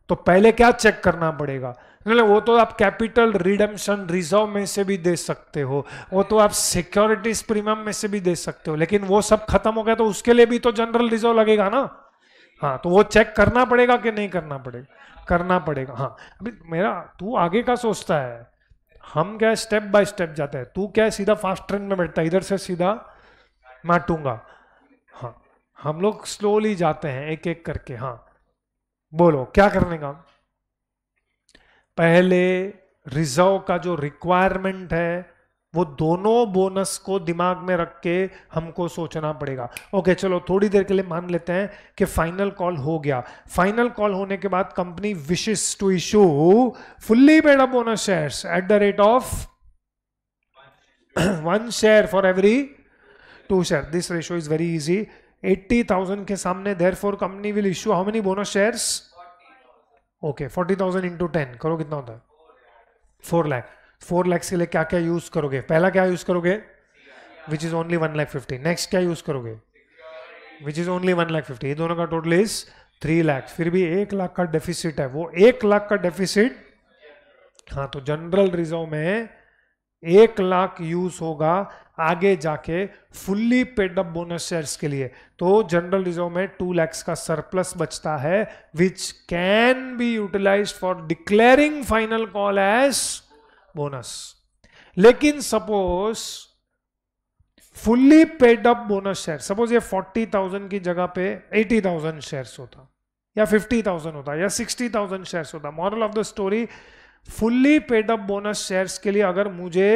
तो पहले क्या चेक करना पड़ेगा? नहीं, वो तो आप कैपिटल रिडेम्पशन रिजर्व में से भी दे सकते हो, वो तो आप सिक्योरिटीज प्रीमियम में से भी दे सकते हो, लेकिन वो सब खत्म हो गया तो उसके लिए भी तो जनरल रिजर्व लगेगा ना। हाँ, तो वो चेक करना पड़ेगा कि नहीं करना पड़ेगा? करना पड़ेगा। हाँ, अभी तू आगे का सोचता है, हम क्या स्टेप बाय स्टेप जाते हैं, तू क्या सीधा फास्ट ट्रेन में बैठता है, इधर से सीधा माटूंगा। हाँ, हम लोग स्लोली जाते हैं एक एक करके। हाँ, बोलो क्या करने का? पहले रिजर्व का जो रिक्वायरमेंट है वो दोनों बोनस को दिमाग में रख के हमको सोचना पड़ेगा। ओके, चलो थोड़ी देर के लिए मान लेते हैं कि फाइनल कॉल हो गया। फाइनल कॉल होने के बाद company wishes to issue fully paid up bonus shares at the rate of 1 share for every 2 share. This ratio is very easy. 80,000 के सामने therefore company will issue how many bonus shares? Okay, 40,000 into 10 करो, कितना होता है? 4 लाख। 4 लाख के लिए क्या क्या यूज करोगे? पहला क्या यूज करोगे? Which is only 1,50,000। नेक्स्ट क्या यूज करोगे? Which is only 1,50,000। ये दोनों का टोटल इज 3 लाख। फिर भी 1 लाख का डेफिसिट है, वो 1 लाख का डेफिसिट, हाँ, तो जनरल रिजर्व में 1 लाख यूज होगा आगे जाके fully paid up bonus shares के लिए। तो जनरल रिजर्व में 2 लाख का सरप्लस बचता है which can be utilised for declaring final call as bonus. लेकिन suppose fully paid up bonus share, suppose ये 40,000 की जगह पे 80,000 शेयर्स होता, या 50,000 होता, या 60,000 शेयर्स होता। Moral of the story, fully paid up bonus shares के लिए अगर मुझे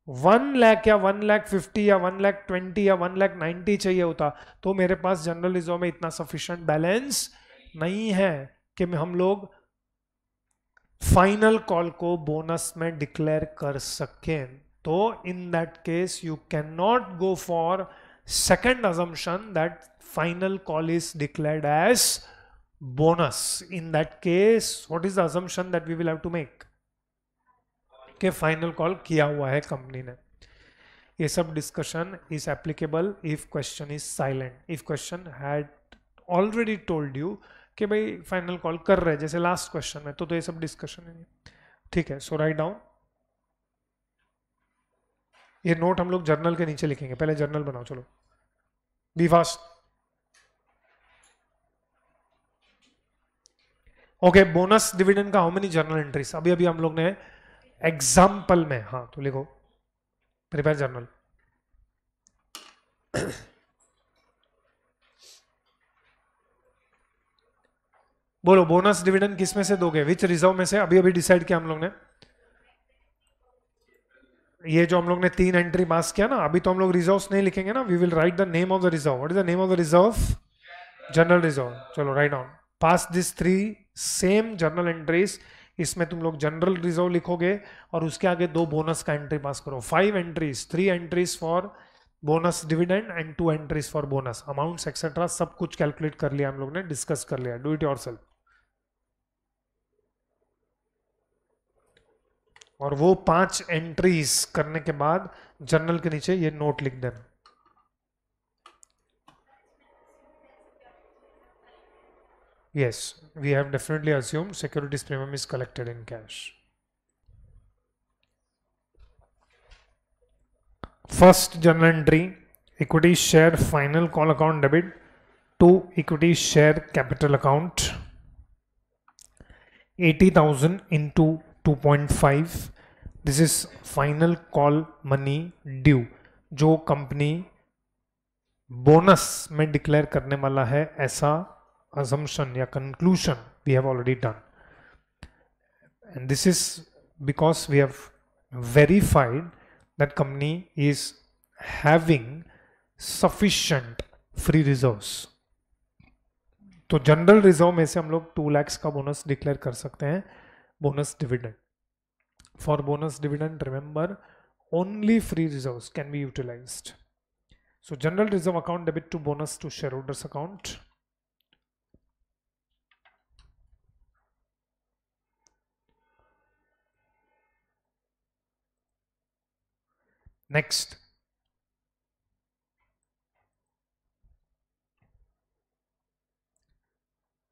1 लाख या 1,50,000 या 1,20,000 या 1,90,000 चाहिए होता, तो मेरे पास जनरल रिजर्व में इतना सफिशिएंट बैलेंस नहीं है कि हम लोग फाइनल कॉल को बोनस में डिक्लेयर कर सकें। तो in that case you can not go for second assumption that final call is declared as bonus. In that case, what is the assumption that we will have to make? कि final call किया हुआ है company ने। ये सब discussion is applicable if question is silent. If question had already told you कि भाई final call कर रहे हैं, जैसे लास्ट क्वेश्चन में, तो ये सब डिस्कशन है। ठीक है, सो राइट डाउन। ये नोट हम लोग जर्नल के नीचे लिखेंगे, पहले जर्नल बनाओ, चलो be fast. Okay, bonus dividend का हाउ मेनी जर्नल एंट्रीज? अभी अभी हम लोग ने एग्जाम्पल में, हाँ, तो लिखो प्रिपेयर जर्नल। बोलो बोनस डिविडेंड किस में से दोगे? विच रिजर्व में से? अभी अभी डिसाइड किया हम लोग ने। ये जो हम लोग ने 3 एंट्री पास किया ना, अभी तो हम लोग रिजर्व्स नहीं लिखेंगे ना, we will write the name of the reserve. What is the name of the reserve? General reserve. चलो write down, pass this 3 same journal entries. इसमें तुम लोग जनरल रिजर्व लिखोगे और उसके आगे 2 बोनस का एंट्री पास करो। 5 entries, 3 entries for bonus dividend and 2 entries for bonus. Amounts etcetera सब कुछ कैलकुलेट कर लिया हम लोग ने, डिस्कस कर लिया। Do it yourself. और वो 5 एंट्रीज करने के बाद जर्नल के नीचे ये नोट लिख देना। Yes, we have definitely assumed securities premium is collected in cash. First journal entry, equity share final call account debit to equity share capital account, 80,000 into 2.5. This is final call money due, जो company bonus में declare करने वाला है, ऐसा assumption या conclusion we have already done. And this is because we have verified that company is having sufficient free reserves. तो general reserve में से हम लोग 2 लाख का बोनस डिक्लेयर कर सकते हैं, bonus dividend. For bonus dividend remember only free reserves can be utilized. So general reserve account debit to bonus to share holders account. Next,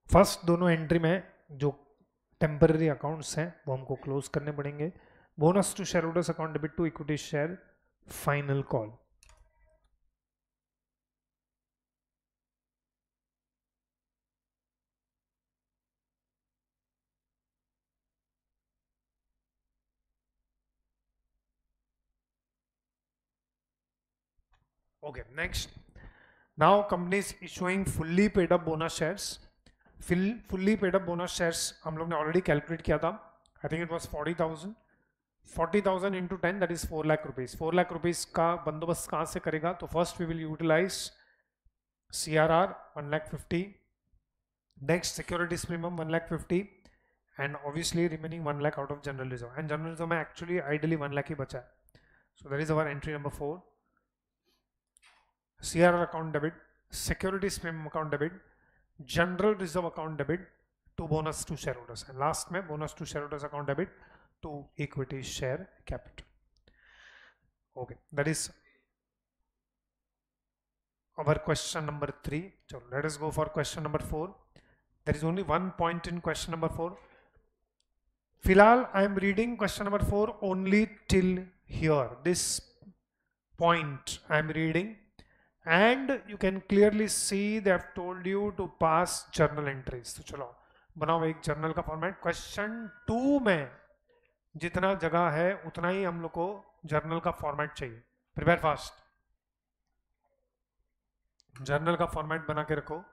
first दोनों एंट्री में जो टेम्पररी अकाउंट्स हैं वो हमको क्लोज करने पड़ेंगे। Bonus to share holders account debit to equity share final call. Okay, next. Now company is issuing fully paid up bonus shares. Fully paid up bonus shares हम लोग ने already calculate किया था. I think it was 40,000. 40,000 into 10, that is 4 lakh rupees. 4 lakh rupees का बंदोबस्त कहाँ से करेगा? तो first we will utilize CRR 1,50,000. Next securities premium 1,50,000. And obviously remaining 1 lakh out of general reserve. And general reserve में actually ideally 1 lakh ही बचा है. So that is our entry number 4. CRR account debit, securities premium account debit, general reserve account debit to bonus to shareholders, and last में bonus to shareholders account debit to equity share capital. Okay, that is our question number 3. So let us go for question number 4. There is only one point in question number 4. Filal, I am reading question number 4 only till here. This point I am reading, and you can clearly see they have told you to pass journal entries. तो चलो बनाओ एक journal का format. Question 2 में जितना जगह है उतना ही हम लोग को जर्नल का फॉर्मेट चाहिए. Prepare fast. जर्नल का फॉर्मेट बना के रखो.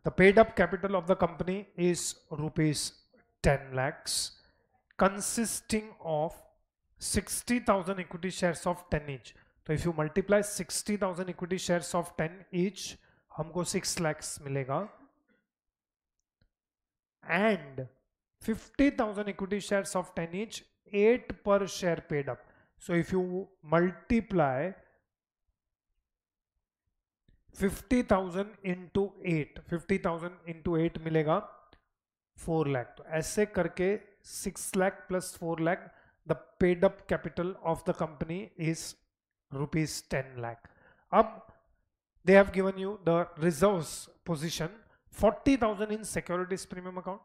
The paid up capital of the company is rupees 10 lakhs, consisting of 60,000 equity shares of 10 each. So if you multiply 60,000 equity shares of 10 each, हमको 6 lakhs मिलेगा. And 50,000 equity shares of 10 each, 8 per share paid up. So if you multiply 50,000 into 8, 50,000 into 8 मिलेगा 4 lakh. तो ऐसे करके 6 lakh plus 4 lakh, the paid up capital of the company is rupees 10 lakh. अब they have given you the reserves position: 40,000 in securities premium account,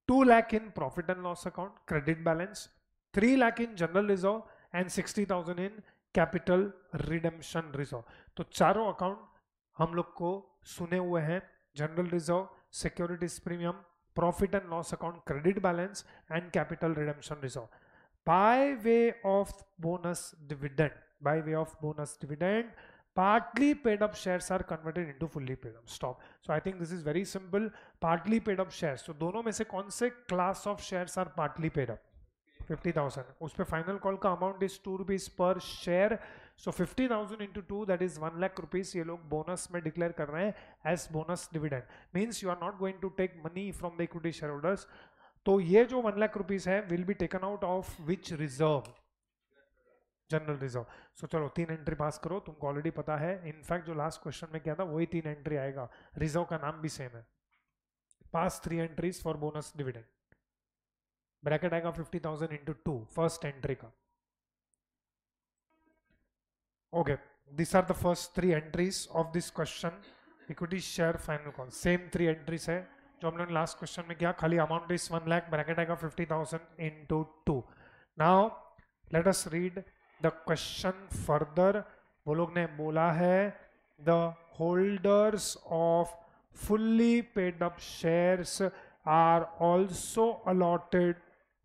2 lakh in profit and loss account credit balance, 3 lakh in general reserve and 60,000 in capital redemption reserve. तो चारों account हम लोग को सुने हुए हैं: general reserve, securities premium, profit and loss account credit balance and capital redemption reserve. By way of bonus dividend partly paid up shares are converted into fully paid up. Stop. So I think this is very simple. Partly paid up shares. So दोनों में से कौन से class of shares are partly paid up? 50,000. उस पे final call का amount is 2 rupees per share. So 50,000 into 2 that is 1 lakh rupees. ये लोग बोनस में डिक्लेयर कर रहे हैं as bonus dividend. Means you are not going to take money from the equity share holders. तो ये जो 1 लाख रुपीज है will be taken out of which reserve? General reserve. So चलो 3 एंट्री पास करो. तुमको ऑलरेडी पता है, इनफैक्ट जो लास्ट क्वेश्चन में किया था वही 3 एंट्री आएगा. रिजर्व का नाम भी सेम है. Pass 3 entries for bonus dividend. Bracket आएगा 50,000 इंटू 2 फर्स्ट एंट्री का. Okay, this are the first 3 entries of this question. Equity share final call same 3 entries है जो हमने लास्ट क्वेश्चन में किया. खाली अमाउंट इज 1 लाख. ब्रैकेट आएगा 50,000 into 2. Now let us read the question further. वो लोग ने बोला है the holders of fully paid up shares are also allotted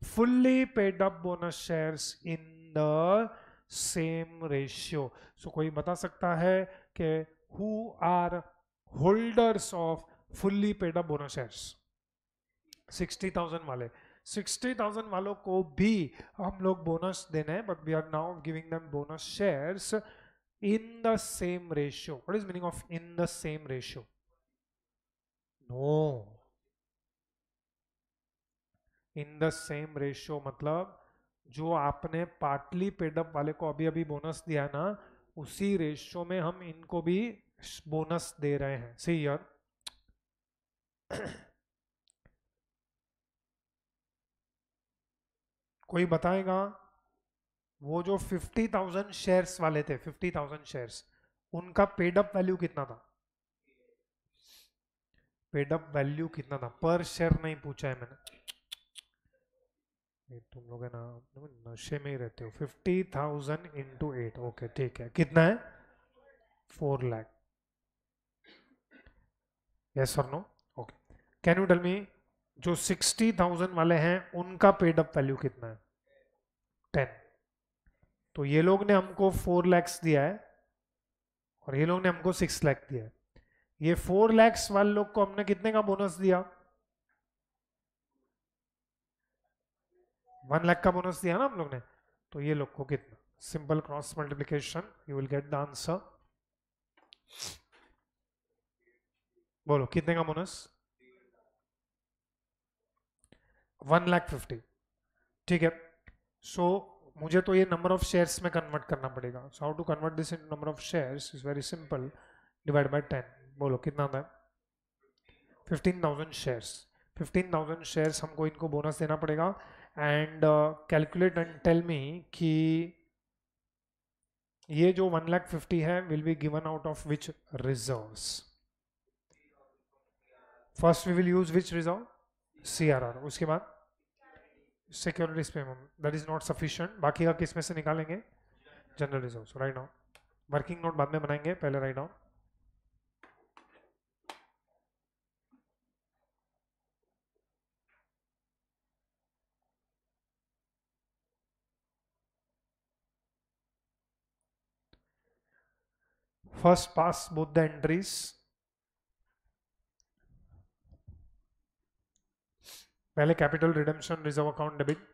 fully paid up bonus shares in the same ratio. So कोई बता सकता है कि who are holders of fully paid up bonus shares? 60,000 वाले. 60,000 वालों को भी हम लोग बोनस देने हैं, but we are now giving them bonus shares in the same ratio. What is meaning of in the same ratio? No. In the same ratio मतलब जो आपने पार्टली पेडअप वाले को अभी अभी बोनस दिया ना, उसी रेशियो में हम इनको भी बोनस दे रहे हैं. सी हियर, कोई बताएगा वो जो 50,000 शेयर्स वाले थे, 50,000 शेयर्स, उनका पेडअप वैल्यू कितना था? पेडअप वैल्यू कितना था? पर शेयर नहीं पूछा है मैंने. तुम लोग है ना नशे में ही रहते हो. 50,000 इंटू 8. ओके ठीक है. कितना है? 4 लाख. यस और no? Okay. Can you tell me जो 60,000 वाले हैं उनका पेड अप वैल्यू कितना है? 10। तो ये लोग ने हमको 4 lakhs दिया है और ये लोग ने हमको 6 लाख दिया है। ये 4 lakhs वाले लोग को हमने कितने का बोनस दिया? 1 लाख का बोनस दिया ना हम लोग ने। तो ये लोग को कितना? Simple cross multiplication, you will get the answer. बोलो कितने का बोनस? 1,50,000। ठीक है। सो मुझे तो ये नंबर ऑफ शेयर्स में कन्वर्ट करना पड़ेगा। So how to convert this in number of shares is very simple, divide by 10। बोलो कितना आता है? 15,000 शेयर्स। 15,000 शेयर्स हमको इनको बोनस देना पड़ेगा। And calculate and tell me कि ये जो 1,50,000 है will be given out of which reserves? First we will use which reserve? CRR। उसके बाद securities premium, that is not sufficient. बाकी का किस में से निकालेंगे? General reserve. Write down. Working note बाद में बनाएंगे, पहले write down. First pass both the entries. पहले capital redemption reserve account debit,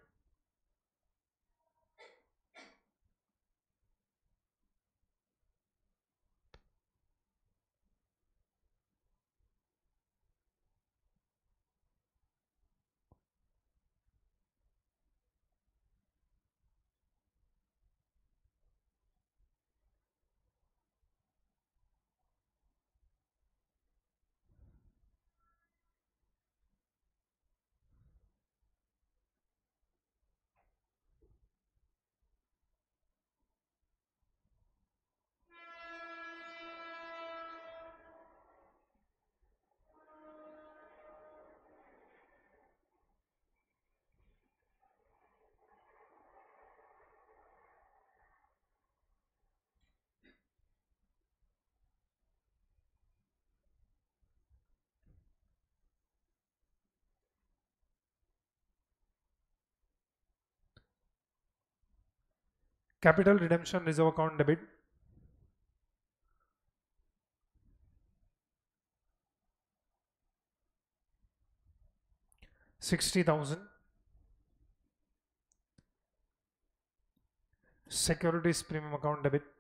capital redemption reserve account debit, $60,000। Securities premium account debit,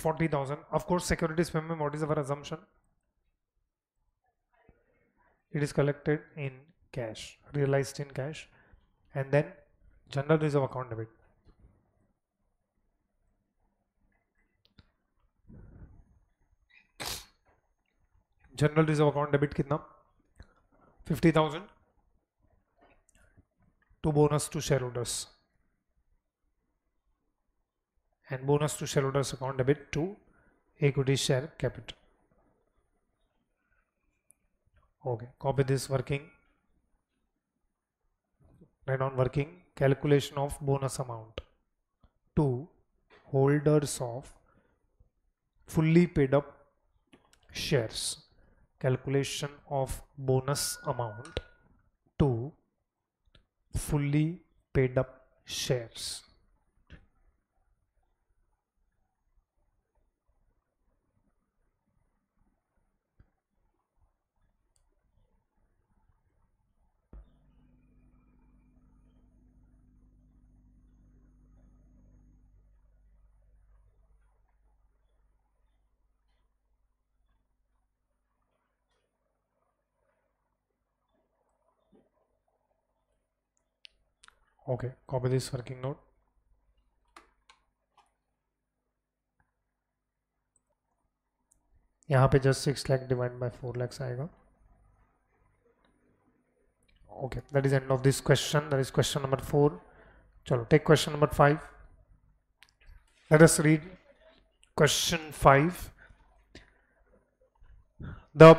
$40,000। Of course, securities premium, what is our assumption? It is collected in cash, realized in cash. And then general reserve account debit. General reserve account debit कितना? 50,000 to bonus to shareholders. And bonus to shareholders account debit to equity share capital. Okay, copy this working. Write down working. Calculation of bonus amount to holders of fully paid up shares. Calculation of bonus amount to fully paid up shares. Okay, copy this working note. यहाँ पे just 6 lakh divided by 4 lakhs आएगा. Okay, that is end of this question. That is question number 4. चलो take question number 5. Let us read question 5. The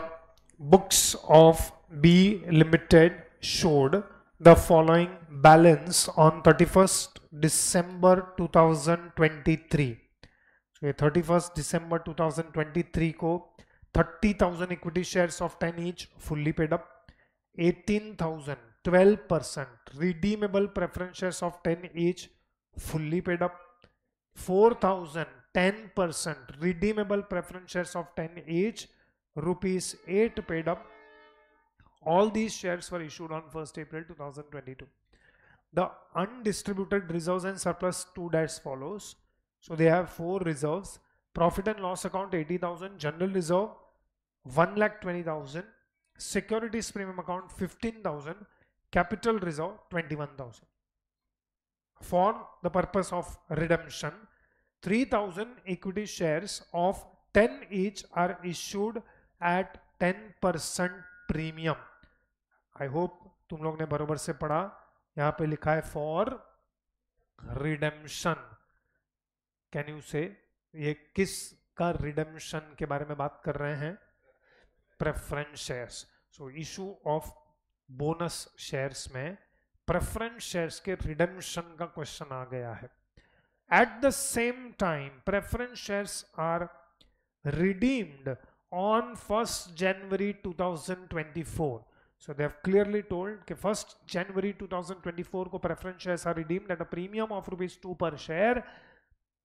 books of B Limited showed the following balance on 31st December 2023. So 31st December 2023 को 30,000 equity shares of 10 each fully paid up, 18,000 12% redeemable preference shares of 10 each fully paid up, 4,000 10% redeemable preference shares of 10 each rupees 8 paid up. All these shares were issued on 1st April 2022. The undistributed reserves and surplus stood as follows. So they have 4 reserves. Profit and loss account 80,000, general reserve 1,20,000, securities premium account 15,000, capital reserve 21,000. For the purpose of redemption, 3,000 equity shares of 10 each are issued at 10% premium. I hope तुम लोग ने बराबर से पढ़ा. यहां पे लिखा है फॉर रिडेम्पशन. कैन यू से ये किस का रिडेम्पशन के बारे में बात कर रहे हैं? Preference shares. So issue of bonus shares में प्रेफरेंस शेयर्स के रिडेम्पशन का क्वेश्चन आ गया है. At the same time preference shares are redeemed on 1st January 2024. So they have clearly told कि 1st January 2024 को preference shares are redeemed at a premium of ₹2 per share.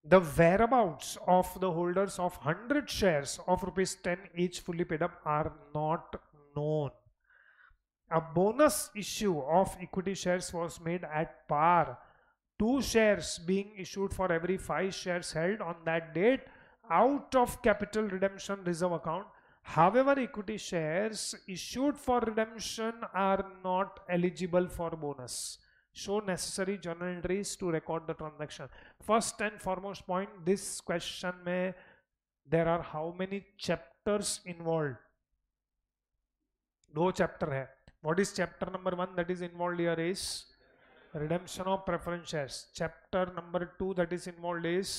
The whereabouts of the holders of 100 shares of ₹10 each fully paid up are not known. A bonus issue of equity shares was made at par, 2 shares being issued for every 5 shares held on that date out of capital redemption reserve account. However, equity shares issued for redemption are not eligible for bonus. Show necessary journal entries to record the transaction. First and foremost point, this question में there are how many chapters involved? 2 chapter है. What is chapter number 1 that is involved here is redemption of preference shares. Chapter number 2 that is involved is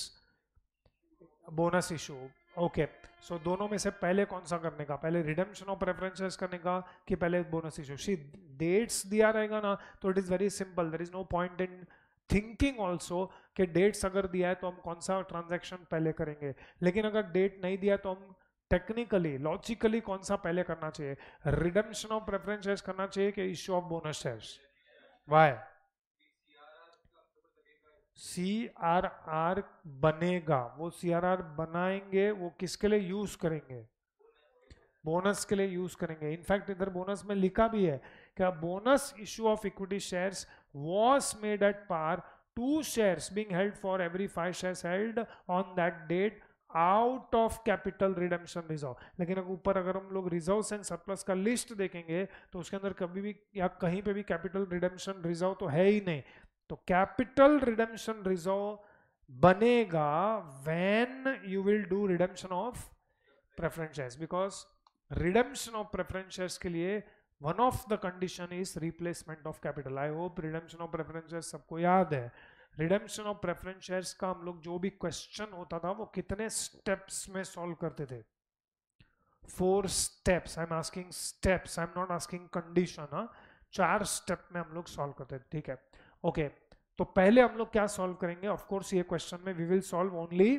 bonus issue. Okay so दोनों में से पहले कौन सा करने का? पहले रिडेम्पशन ऑफ प्रेफरेंसेस करने का कि पहले बोनस इशू? सी डेट्स दिया रहेगा ना तो it is very simple. There is no point in thinking also कि डेट्स अगर दिया है तो हम कौन सा ट्रांजैक्शन पहले करेंगे. लेकिन अगर डेट नहीं दिया तो हम टेक्निकली लॉजिकली कौन सा पहले करना चाहिए? रिडेम्पशन ऑफ प्रेफरेंस शेयर्स करना चाहिए कि issue of bonus shares? Why? CRR बनेगा. वो CRR बनाएंगे, वो किसके लिए यूज करेंगे? बोनस के लिए यूज करेंगे. इनफैक्ट इधर बोनस में लिखा भी है कि bonus issue of equity shares was made at par, 2 shares being held for every 5 shares held on that date out of capital redemption reserve. लेकिन ऊपर अगर हम लोग रिजर्व्स एंड सरप्लस का लिस्ट देखेंगे तो उसके अंदर कभी भी या कहीं पे भी कैपिटल रिडेम्पशन रिजर्व तो है ही नहीं. तो कैपिटल रिडेम्पशन रिजर्व बनेगा when you will do redemption of preference shares. Because redemption of preference shares के लिए one of the condition is replacement of capital. I hope redemption of preference shares सबको याद है. रिडेम्पशन ऑफ प्रेफरेंस शेयर्स का हम लोग जो भी क्वेश्चन होता था वो कितने स्टेप्स में सॉल्व करते थे? 4 steps. I am asking steps, I am not asking condition. 4 step में हम लोग सॉल्व करते थे. ठीक है, ओके. तो पहले हम लोग क्या सॉल्व करेंगे? ऑफ कोर्स ये क्वेश्चन में वी विल सॉल्व ओनली,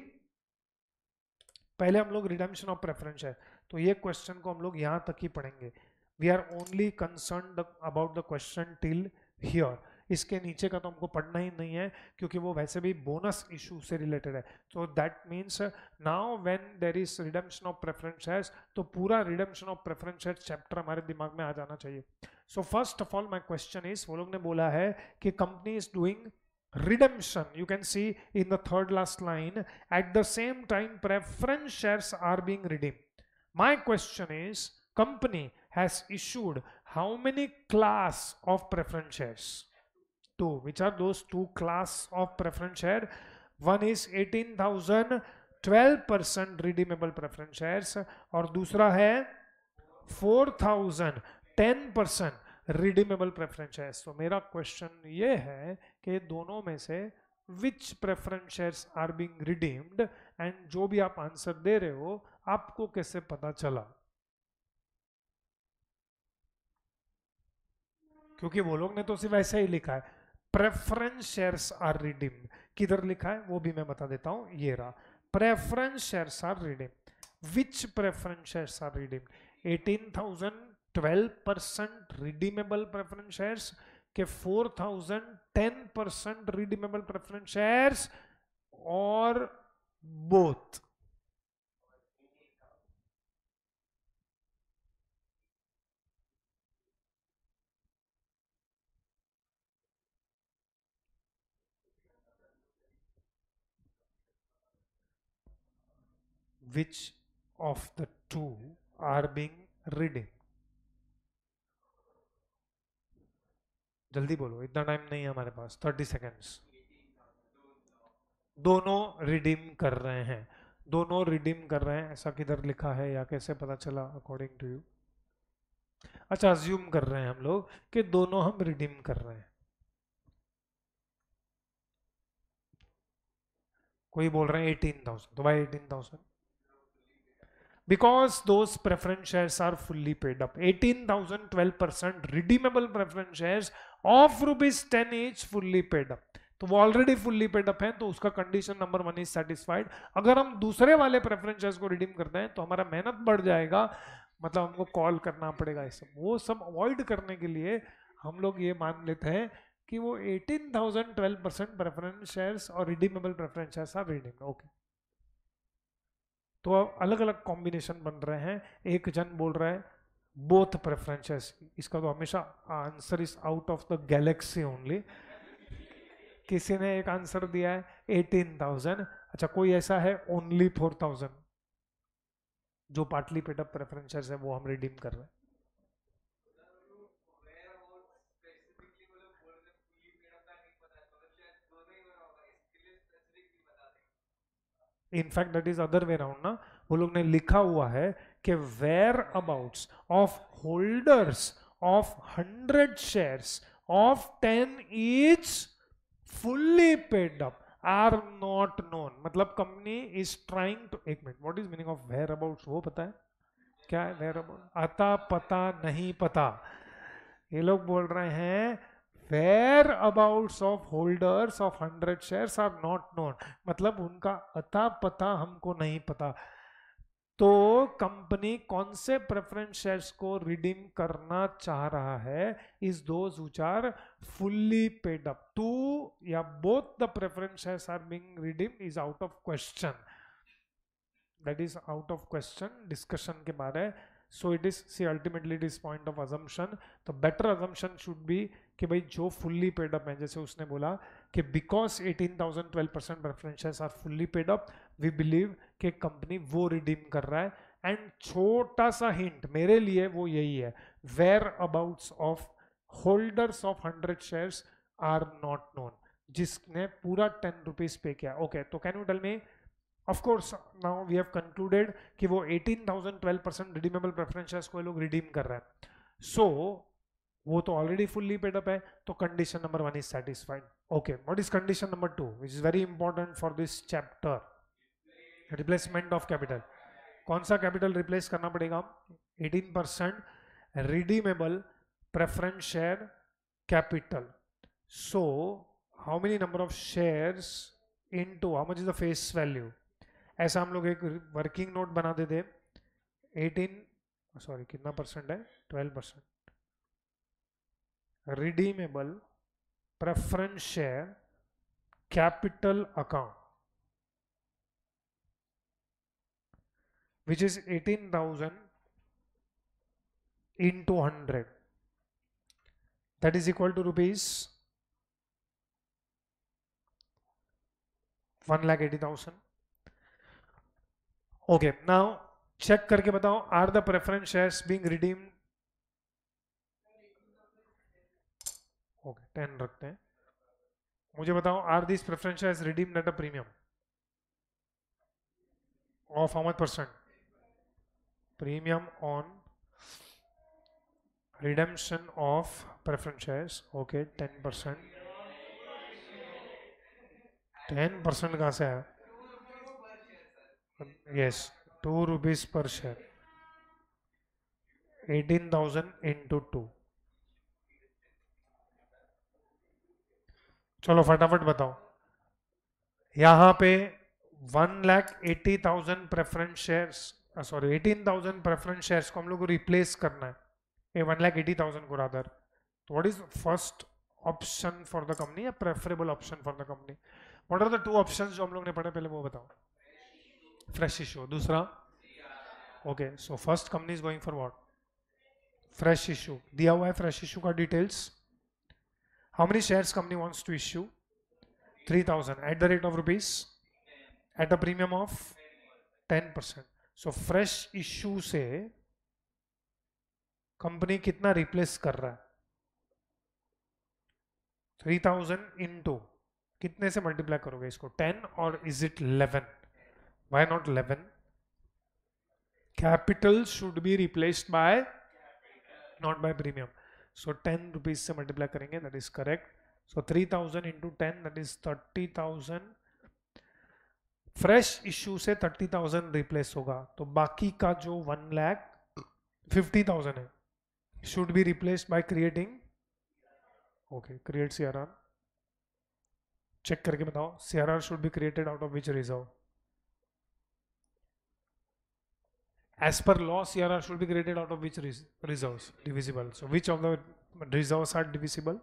पहले हम लोग रिडेम्पशन ऑफ प्रेफरेंस है तो ये क्वेश्चन को हम लोग यहां तक ही पढ़ेंगे. We are only concerned about the question till here. इसके नीचे का तो हमको पढ़ना ही नहीं है क्योंकि वो वैसे भी बोनस इशू से रिलेटेड है. So that means now when there is redemption of preference shares तो पूरा redemption of preference shares chapter हमारे दिमाग में आ जाना चाहिए. So first of all my question is, वो लोग ने बोला है कि company is doing redemption. You can see in the third last line, at the same time preference shares are being redeemed. My question is, company has issued how many class of preference shares? 2. Which are those 2 class of preference share? One is 18,000 12% redeemable preference shares और दूसरा है 4,000 10% redeemable preference shares. तो मेरा question ये है कि दोनों में से which preference shares are being redeemed, and जो भी आप आंसर दे रहे हो आपको कैसे पता चला? क्योंकि वो लोग ने तो सिर्फ ऐसा ही लिखा है, प्रेफरेंस शेयर्स आर रिडीम्ड। किधर लिखा है वो भी मैं बता देता हूं, ये रहा, preference shares are redeemed. Which preference shares are redeemed? 18,000 12% redeemable preference shares के 4,000 10% रिडीमेबल प्रेफरेंस शेयर्स, और both. Which of the two are being redeemed? जल्दी बोलो, इतना टाइम नहीं है हमारे पास, 30 सेकेंड्स। दोनों रिडीम कर रहे हैं, दोनों रिडीम कर रहे हैं, ऐसा किधर लिखा है या कैसे पता चला अकॉर्डिंग टू यू? अच्छा, अज्यूम कर रहे हैं हम लोग कि दोनों हम रिडीम कर रहे हैं। कोई बोल रहे हैं 18,000, तो भाई 18,000, because those preference shares are fully paid up. 18,000 12% redeemable preference shares of rupees 10 each fully paid up, तो वो ऑलरेडी फुल्ली पेड अप है, तो उसका कंडीशन नंबर 1 इज सेटिस्फाइड। अगर हम दूसरे वाले प्रेफरेंस शेयर्स को रिडीम करते हैं तो हमारा मेहनत बढ़ जाएगा, मतलब हमको कॉल करना पड़ेगा, ये सब वो सब अवॉइड करने के लिए हम लोग ये मान लेते हैं कि वो 18,000 12% प्रेफरेंस शेयर्स और redeemable preference shares are redeemed. Okay, तो अलग अलग कॉम्बिनेशन बन रहे हैं। एक जन बोल रहा है बोथ प्रेफरेंसेस, इसका तो हमेशा answer is out of the Galaxy only. किसी ने एक आंसर दिया है 18,000। अच्छा, कोई ऐसा है ओनली 4,000, जो पार्टली पेड अप प्रेफरेंसेस है वो हम रिडीम कर रहे हैं। In fact that is other way round ना, वो लोग ने लिखा हुआ है कि whereabouts of holders of 100 shares of 10 each fully paid up are not known. मतलब कंपनी इज ट्राइंग टू, एक minute, what is meaning of whereabouts, वो पता है क्या है? वेयर अबाउट, अता पता नहीं पता। ये लोग बोल रहे हैं whereabouts of holders of 100 shares are not known, मतलब उनका अता पता हमको नहीं पता। तो कंपनी कौन से प्रेफरेंस शेयर्स को रिडीम करना चाह रहा है? Is those which are fully paid up. Two या both the preference shares are being redeem is out of question, that is out of question, discussion के बारे। So it is, see ultimately it is point of assumption. तो better assumption should be कि भाई जो fully paid up है, जैसे उसने बोला कि because 18,000 12% preferences are fully paid up, we believe कि कंपनी वो रिडीम कर रहा है। एंड छोटा सा हिंट मेरे लिए वो यही है, whereabouts of holders of 100 shares are not known, जिसने पूरा 10 रुपीज पे किया। ओके, तो can you tell me, of course now we have concluded कि वो 18,000 12% रिडीमेबल प्रेफरेंसेस को लोग रिडीम कर रहे हैं, सो वो तो ऑलरेडी फुल्ली पेड अप है, तो condition number 1 is satisfied. Okay, what is condition number 2 which is very important for this chapter? Replacement of capital. कौन सा कैपिटल रिप्लेस करना पड़ेगा? 18% redeemable preference share capital. So how many number of shares into how much is the face value? ऐसा हम लोग एक working note बना देते, 18, सॉरी कितना परसेंट है, 12%, redeemable preference share capital account which is 18,000 into 100, that is equal to rupees 1,80,000. Okay, now check करके बताओ, are the preference shares being redeemed? Okay, 10 रखते हैं। मुझे बताओ, are these preference shares redeemed at a premium of how much percent? Premium on redemption of preference shares, okay, 10%। 10% कहाँ से है? Yes, 2 rupees per share, 18,000 into 2, चलो फटाफट बताओ। यहाँ पे 1,80,000 preference shares, sorry 18,000 preference shares को हम लोग को रिप्लेस करना है, ये 1,80,000 को रादर। तो what is first option for the company या preferable option for the company? What are the two options जो हम लोग ने पढ़े पहले वो बताओ। फ्रेश इशू, दूसरा? Okay, so first company is going for what? Fresh issue. दिया हुआ है फ्रेश इशू का details. How many shares company wants to issue? 3,000 at the rate of rupees, at a premium of 10%। So fresh issue से company कितना replace कर रहा है? 3,000 into कितने से मल्टीप्लाई करोगे इसको? 10 और is it 11? Why not 11? Capital should be replaced by, not by premium. So 10 rupees से मल्टीप्लाई करेंगे, that is correct. So 3,000 into 10 that is 30,000। Fresh issue से 30,000 रिप्लेस होगा, तो बाकी का जो 1,50,000 है should be replaced by creating, okay, create CRR. Check करके बताओ, CRR should be created out of which reserve? As per law, CRR should be created out of which reserves? Divisible. So which of the reserves are divisible?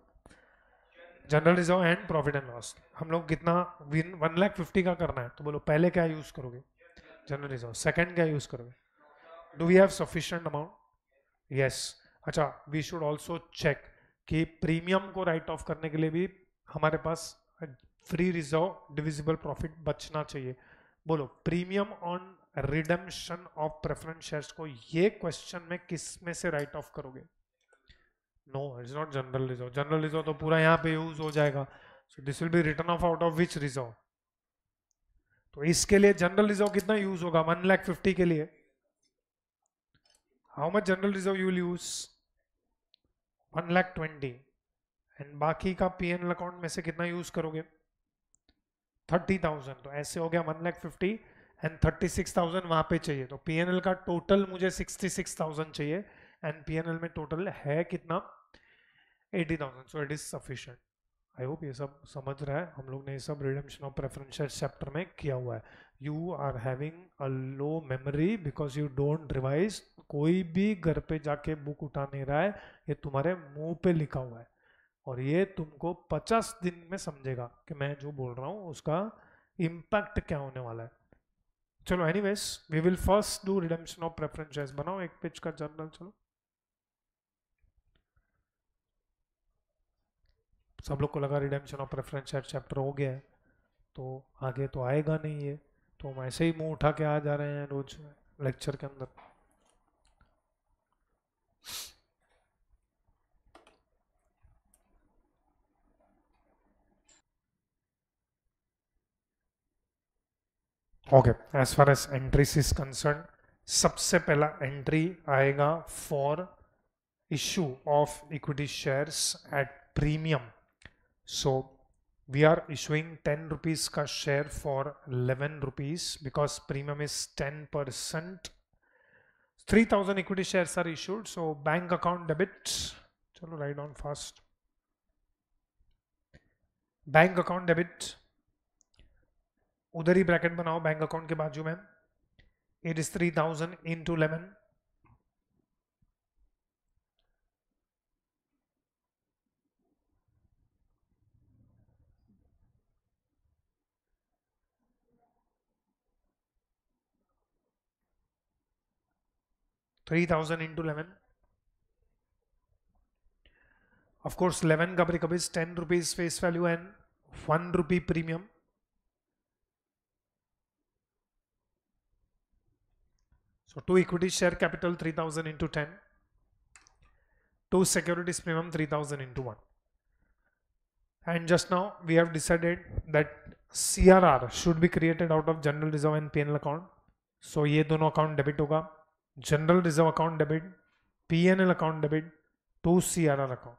General reserve and profit and loss. हम लोग कितना 1,50,000 का करना है, तो बोलो पहले क्या यूज करोगे? General reserve. सेकंड क्या यूज करोगे? Do we have sufficient amount? Yes. अच्छा, वी शुड ऑल्सो चेक कि प्रीमियम को राइट ऑफ करने के लिए भी हमारे पास फ्री रिजर्व डिविजिबल प्रॉफिट बचना चाहिए। बोलो premium on redemption of preference shares को ये क्वेश्चन में किस में से राइट ऑफ करोगे? No, it's not general reserve. General reserve तो पूरा यहाँ पे यूज हो जाएगा। So this will be return of out of which reserve? तो इसके लिए जनरल रिजर्व कितना यूज होगा 1,50,000 के लिए? How much general reserve you will use? 1,20,000। And बाकी का पीएनएल अकाउंट में से कितना यूज करोगे? 30,000। तो ऐसे हो गया 1,50,000 एंड 36,000 वहां पे चाहिए, तो पीएनएल का टोटल मुझे 66,000 चाहिए एंड पीएनएल में टोटल है कितना? 80,000। सो it is sufficient. I hope ये सब समझ रहा है। हम लोग ने ये सब रिडेम्पशन ऑफ प्रेफरेंस चैप्टर में किया हुआ है। You are having a low memory because you don't revise. कोई भी घर पे जाके बुक उठा नहीं रहा है, ये तुम्हारे मुंह पे लिखा हुआ है और ये तुमको 50 दिन में समझेगा कि मैं जो बोल रहा हूँ उसका इम्पैक्ट क्या होने वाला है। चलो anyways, we will first do redemption of preference shares. बनाओ एक पेज का जर्नल। चलो सब लोग को लगा redemption of preference share chapter हो गया है तो आगे तो आएगा नहीं है, तो हम ऐसे ही मुंह उठा के आ जा रहे हैं रोज लेक्चर के अंदर। Okay, as far as entries is concerned, सबसे पहला एंट्री आएगा for issue of equity shares at premium. So we are issuing 10 rupees का share for 11 rupees because premium is 10%. 3,000 equity shares are issued, so bank account debit. चलो write down fast. Bank account debit, उधर ही bracket बनाओ bank account के बाजू में। It is 3,000 into 11, into 11। Of course 11 का breakup is 10 rupees face value and 1 rupee premium. So 2 equity share capital 3,000 into 10, 2 securities premium 3,000 into 1. And just now we have decided that CRR should be created out of general reserve and P&L account. So ये दोनों account debit होगा, general reserve account debit, P&L account debit to CRR account.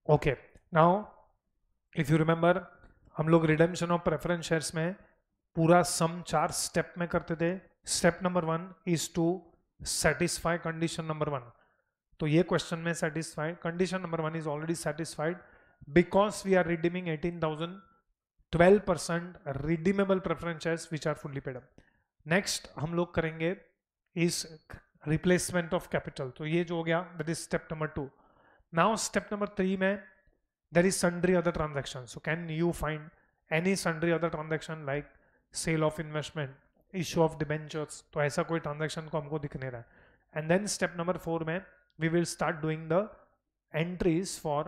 Okay, now if you remember, हम लोग redemption of preference shares में पूरा सम 4 step में करते थे. Step number 1 is to satisfy condition number 1. तो ये क्वेश्चन में satisfied, condition number 1 is already satisfied because we are redeeming 18,000, 12% redeemable preference shares which are fully paid up. Next हम लोग करेंगे इस रिप्लेसमेंट ऑफ कैपिटल. तो ये जो हो गया, that is step number 2. Now step number 3 में there is sundry other transactions. So can you find any sundry other transaction like sale of investment, issue of debentures? तो ऐसा कोई ट्रांजेक्शन को हमको दिख नहीं रहा है. एंड देन स्टेप नंबर 4 में we will start doing the entries for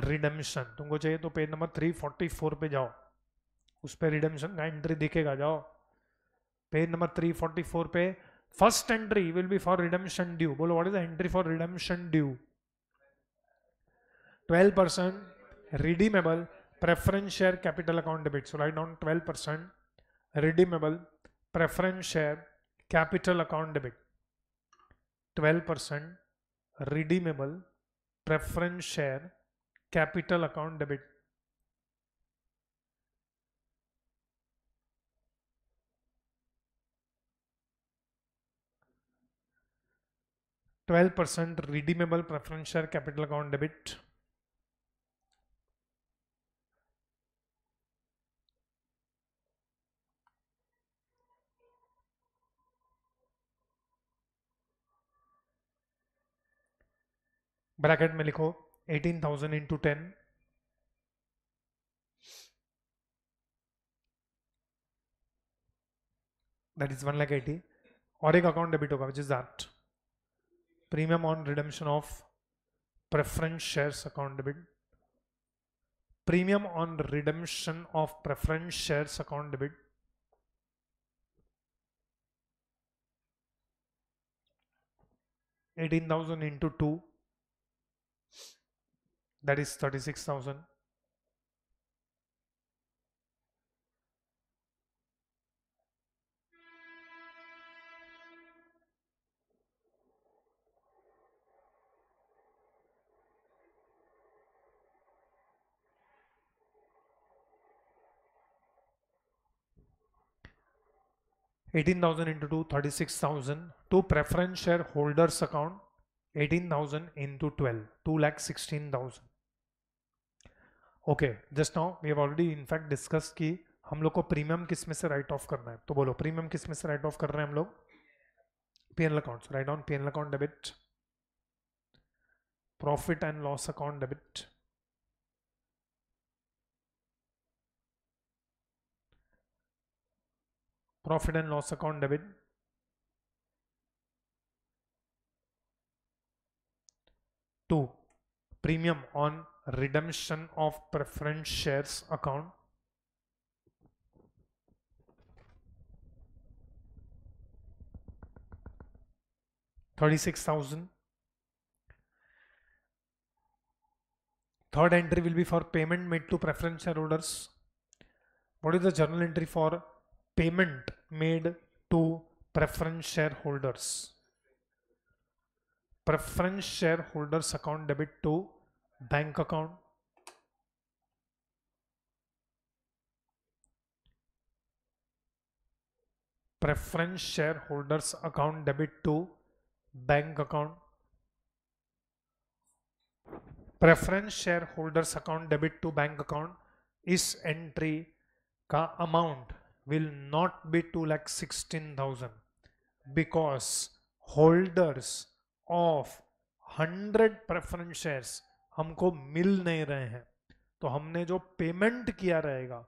redemption. तुमको चाहिए तो पेज नंबर 344 पे जाओ, उस पर रिडेम्पशन का एंट्री दिखेगा. जाओ पेज नंबर 344 पे. First entry will be for redemption due. बोलो what is the entry for redemption due? 12% redeemable preference share capital account debit. So write down 12% redeemable preference share capital account debit. 12% redeemable preference share capital account debit. %12 redeemable preference share capital account debit. Bracket में लिखो 18,000 into 10, that is 1,80,000. और एक account debit होगा which is that premium on redemption of preference shares account debit. Premium on redemption of preference shares account debit. $18,000 into 2, that is 36,000. $18,000 into 2, 36,000 to preference shareholders account. 18,000 into 12, 2,16,000. Okay, just now we have already in fact discuss कि हम लोग को premium किस में से write of करना है. तो बोलो प्रीमियम किस में से राइट ऑफ कर रहे हैं हम लोग? PNL account. Write down PNL account debit, profit and loss account debit, profit and loss account debit, two, premium on redemption of preference shares account, $36,000. Third entry will be for payment made to preference shareholders. What is the journal entry for payment made to preference shareholders? Preference shareholders account debit to bank account. Preference shareholders account debit to bank account. Preference shareholders account debit to bank account. इस entry का amount will not be 2,16,000 because holders of 100 preference shares हमको मिल नहीं रहे हैं. तो हमने जो payment किया रहेगा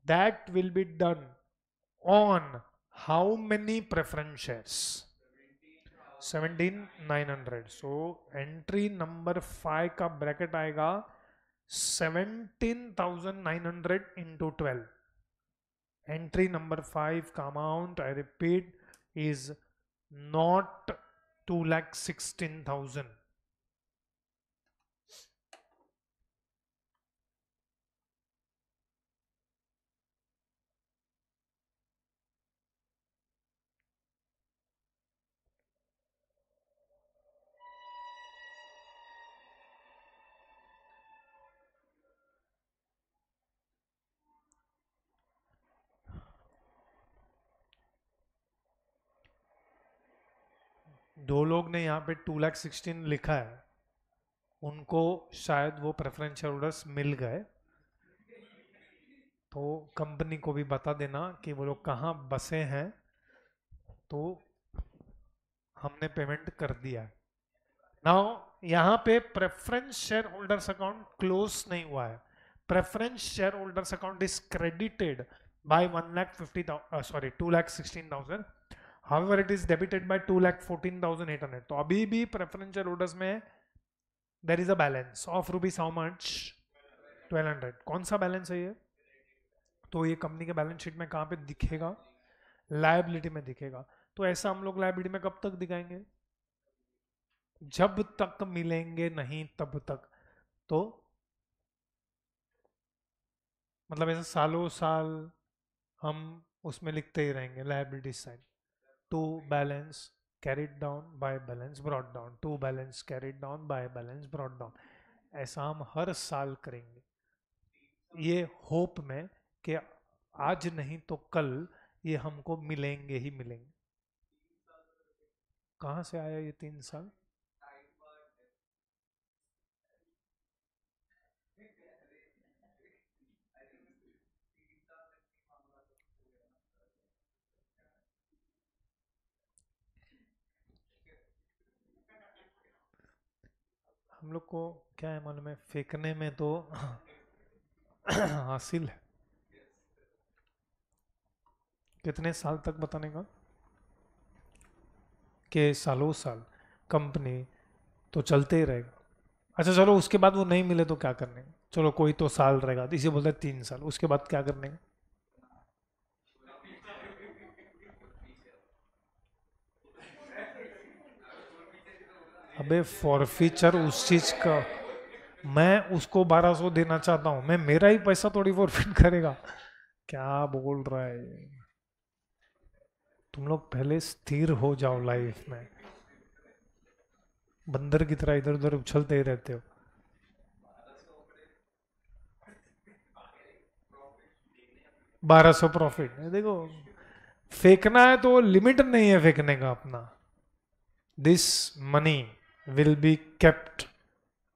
that will be done on how many preference shares? 17,900. So entry number 5 का ब्रैकेट आएगा 17,900 into 12. Entry number 5 का amount, I repeat, is not 2,16,000. दो लोग ने यहाँ पे 2,16,000 लिखा है, उनको शायद वो प्रेफरेंस शेयर होल्डर्स मिल गए, तो कंपनी को भी बता देना कि वो लोग कहाँ बसे हैं, तो हमने पेमेंट कर दिया। नाउ यहाँ पे preference share holders account close नहीं हुआ है, preference share holders account is credited bye 2,16,000, however it is debited by 2,14,800। तो अभी भी प्रेफरेंस शेयर होल्डर्स में there is a balance of rupees how much 1,200। कौन सा बैलेंस है ये? तो ये कंपनी के बैलेंस शीट में कहाँ पे दिखेगा? लायबिलिटी में दिखेगा। तो ऐसा हम लोग लायबिलिटी में कब तक दिखाएंगे? जब तक मिलेंगे नहीं तब तक। तो मतलब ऐसा सालों साल हम उसमें लिखते ही रहेंगे liability side, to balance carried down by balance brought down, to balance carried down by balance brought down. ऐसा हम हर साल करेंगे, ये होप में कि आज नहीं तो कल ये हमको मिलेंगे ही मिलेंगे। कहाँ से आया ये 3 साल? हम लोग को क्या है मालूम है, फेंकने में तो हासिल है। कितने साल तक बताने का? के सालों साल कंपनी तो चलते ही रहेगा। अच्छा चलो उसके बाद वो नहीं मिले तो क्या करने का? चलो कोई तो साल रहेगा, इसे बोलते हैं 3 साल, उसके बाद क्या करने का? अबे फॉरफीचर उस चीज का, मैं उसको 1,200 देना चाहता हूं, मैं मेरा ही पैसा थोड़ी फॉरफिट करेगा। क्या बोल रहा है ये? तुम लोग पहले स्थिर हो जाओ लाइफ में, बंदर की तरह इधर उधर उछलते ही रहते हो। बारह सौ प्रॉफिट देखो, फेंकना है तो लिमिट नहीं है फेंकने का अपना। This money will be kept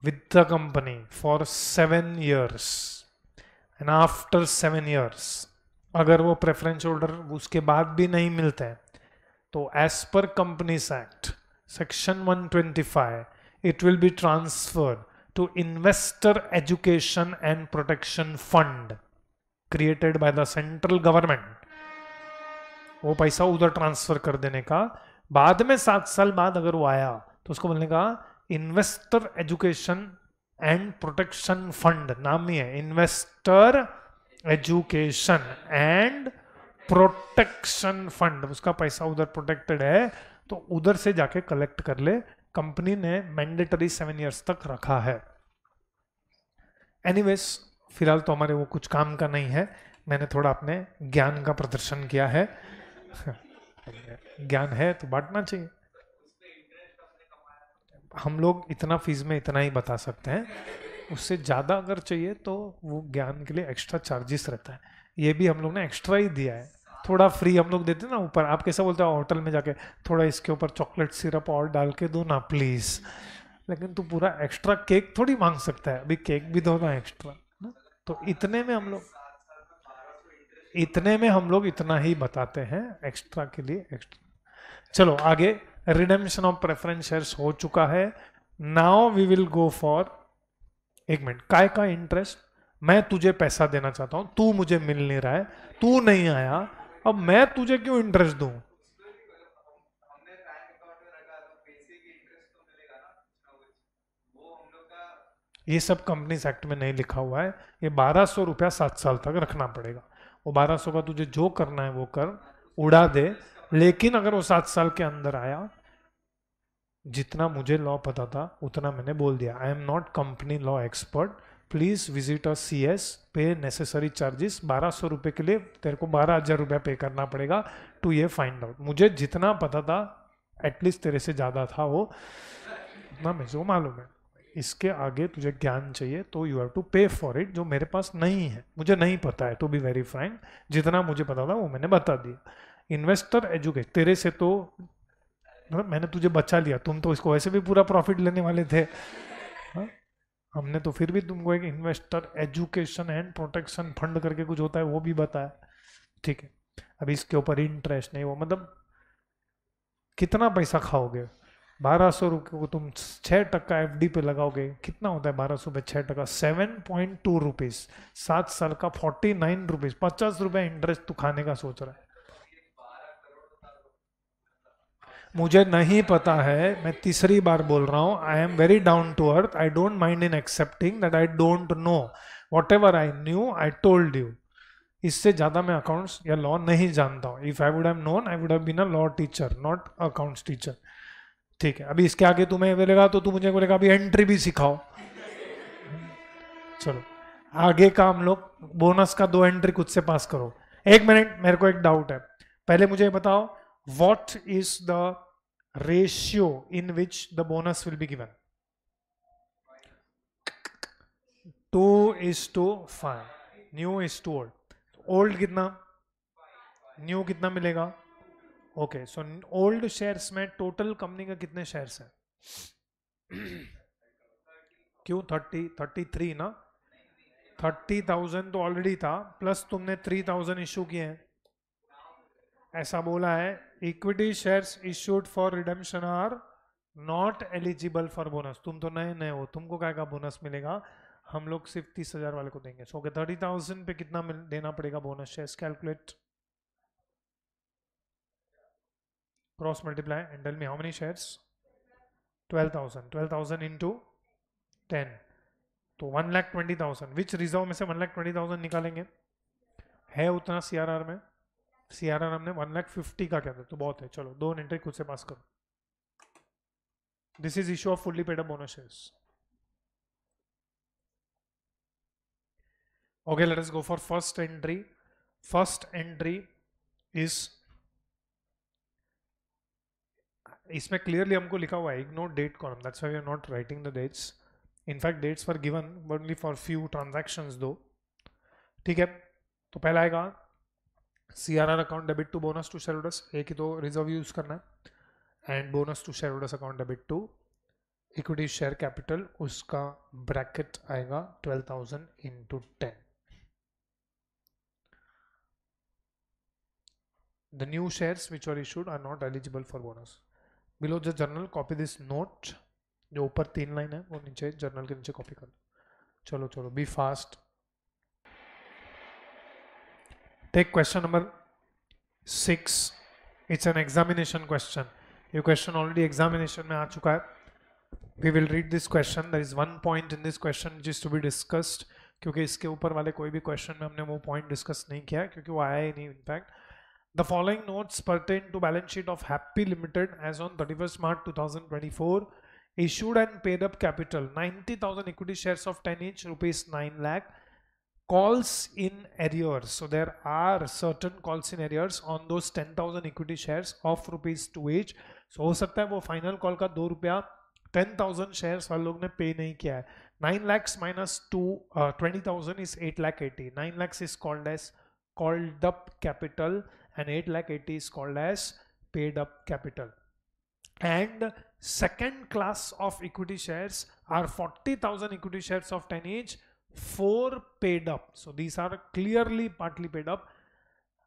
with the company for 7 years and after 7 years अगर वो प्रेफरेंस होल्डर उसके बाद भी नहीं मिलते हैं तो as per companies act section 125 it will be transferred to investor education and protection fund created by the central government. वो पैसा उधर ट्रांसफर कर देने का, बाद में 7 साल बाद अगर वो आया तो उसको बोलने का investor education and protection fund, नाम ही है investor education and protection fund. उसका पैसा उधर प्रोटेक्टेड है तो उधर से जाके कलेक्ट कर ले। कंपनी ने मैंडेटरी 7 इयर्स तक रखा है। एनीवेज फिलहाल तो हमारे वो कुछ काम का नहीं है, मैंने थोड़ा अपने ज्ञान का प्रदर्शन किया है। ज्ञान है तो बांटना चाहिए। हम लोग इतना फीस में इतना ही बता सकते हैं, उससे ज़्यादा अगर चाहिए तो वो ज्ञान के लिए एक्स्ट्रा चार्जेस रहता है। ये भी हम लोग ने एक्स्ट्रा ही दिया है, थोड़ा फ्री हम लोग देते हैं ना ऊपर। आप कैसा बोलते हो होटल में जाके, थोड़ा इसके ऊपर चॉकलेट सिरप और डाल के दो ना प्लीज़, लेकिन तू पूरा एक्स्ट्रा केक थोड़ी मांग सकता है, अभी केक भी दो ना एक्स्ट्रा ना। तो इतने में हम लोग इतना ही बताते हैं, एक्स्ट्रा के लिए एक्स्ट्रा। चलो आगे, रिडेम्पशन ऑफ प्रेफरेंस शेयर्स हो चुका है। Now we will go for, एक मिनट, काय का इंटरेस्ट? मैं तुझे पैसा देना चाहता हूं, तू मुझे मिल नहीं रहा है, तू नहीं आया, अब मैं तुझे क्यों इंटरेस्ट दूं? ये सब कंपनीज एक्ट में नहीं लिखा हुआ है। ये 1,200 रुपया 7 साल तक रखना पड़ेगा। वो 1,200 का तुझे जो करना है वो कर, उड़ा दे, लेकिन अगर वो 7 साल के अंदर आया, जितना मुझे लॉ पता था उतना मैंने बोल दिया। I am not company law expert, please visit a CS, पे नेसेसरी चार्जेस। 1,200 रुपये के लिए तेरे को 12,000 रुपया पे करना पड़ेगा टू ये फाइंड आउट। मुझे जितना पता था, एटलीस्ट तेरे से ज़्यादा था वो, उतना मुझे मालूम है। इसके आगे तुझे ज्ञान चाहिए तो यू हैव टू पे फॉर इट, जो मेरे पास नहीं है, मुझे नहीं पता है टू बी वेरी फ्रैंक। जितना मुझे पता था वो मैंने बता दिया। इन्वेस्टर एजुकेट, तेरे से तो मतलब मैंने तुझे बचा लिया, तुम तो इसको वैसे भी पूरा प्रॉफिट लेने वाले थे। हाँ? हमने तो फिर भी तुमको एक investor education and protection fund करके कुछ होता है वो भी बताया, ठीक है। अभी इसके ऊपर इंटरेस्ट नहीं, वो मतलब कितना पैसा खाओगे? 1200 रुपये को तुम 6% एफडी पे लगाओगे, कितना होता है 1200 पे 6%? 7.2 रुपीज, 7 साल का 49 रुपीज, 50 रुपये इंटरेस्ट तू खाने का सोच रहा है। मुझे नहीं पता है, मैं तीसरी बार बोल रहा हूँ, I am very down to earth, I don't mind in accepting that I don't know, whatever I knew I told you. इससे ज्यादा मैं अकाउंट्स या लॉ नहीं जानता हूँ। If I would have known I would have been a law teacher not accounts teacher, ठीक है। अभी इसके आगे तुम्हें बोलेगा तो तू मुझे बोलेगा अभी एंट्री भी सिखाओ। चलो आगे का हम लोग बोनस का 2 एंट्री खुद से पास करो। 1 मिनट, मेरे को एक डाउट है, पहले मुझे बताओ what is the ratio in which the bonus will be given? 2:5, new is to old. Old कितना, न्यू कितना मिलेगा? ओके, सो ओल्ड शेयर्स में टोटल कंपनी का कितने शेयर्स है? क्यों 33 ना? 30,000 तो ऑलरेडी था, प्लस तुमने 3,000 इशू किए हैं, ऐसा बोला है। Equity shares issued for redemption are not eligible for bonus. तुम तो नए नए हो, तुमको क्या का बोनस मिलेगा? हम लोग सिर्फ 30,000 वाले को देंगे। सो 30,000 पे कितना देना पड़ेगा bonus shares? Calculate, cross multiply and tell me how many shares? 12,000, 12,000 into 10, तो 1,20,000। विच रिजर्व में से 1,20,000 निकालेंगे? है उतना सीआरआर में? सीआरआर हमने 1,50,000 का कहते तो बहुत है। चलो 2 एंट्री खुद से पास करो। This is issue of fully paid up bonus shares. Okay, let us go for first entry. First entry is, इसमें क्लियरली हमको लिखा हुआ है ignore date column, that's why we are not writing the dates. In fact dates were given only for few transactions दो, ठीक है। तो पहला आएगा CRR account debit to bonus to share holders, एक ही तो रिजर्व यूज करना है, and bonus to share holders account debit to equity share capital, उसका ब्रैकेट आएगा 12,000 into 10। The new shares which are issued are not eligible for bonus. Below the journal, copy this note. जो ऊपर 3 line है वो नीचे journal के नीचे copy कर दो। चलो चलो, be fast. Take question number 6। It's an examination question. ये क्वेश्चन ऑलरेडी एग्जामिनेशन में आ चुका है। We will read this question. There is one point in this question which is to be discussed, क्योंकि इसके ऊपर वाले कोई भी क्वेश्चन में हमने वो पॉइंट डिस्कस नहीं किया क्योंकि वो आया ही नहीं in fact. The following notes pertain to balance sheet of Happy Limited as on 31st March 2024. Issued and paid up capital 90,000 equity shares of 10 each, rupees 9 lakh. Calls in arrears. So there are certain calls in arrears on those 10,000 equity shares of rupees 2 each. So हो सकता है वो final call का 2 रुपया 10,000 shares वाले लोग ने पे नहीं किया है। 9 lakhs minus 20,000 is 8,80,000. 9 lakhs is called up capital and 8,80,000 is called as paid up capital. And second class of equity shares are 40,000 equity shares of 10 each, 4 paid up. So these are clearly partly paid up.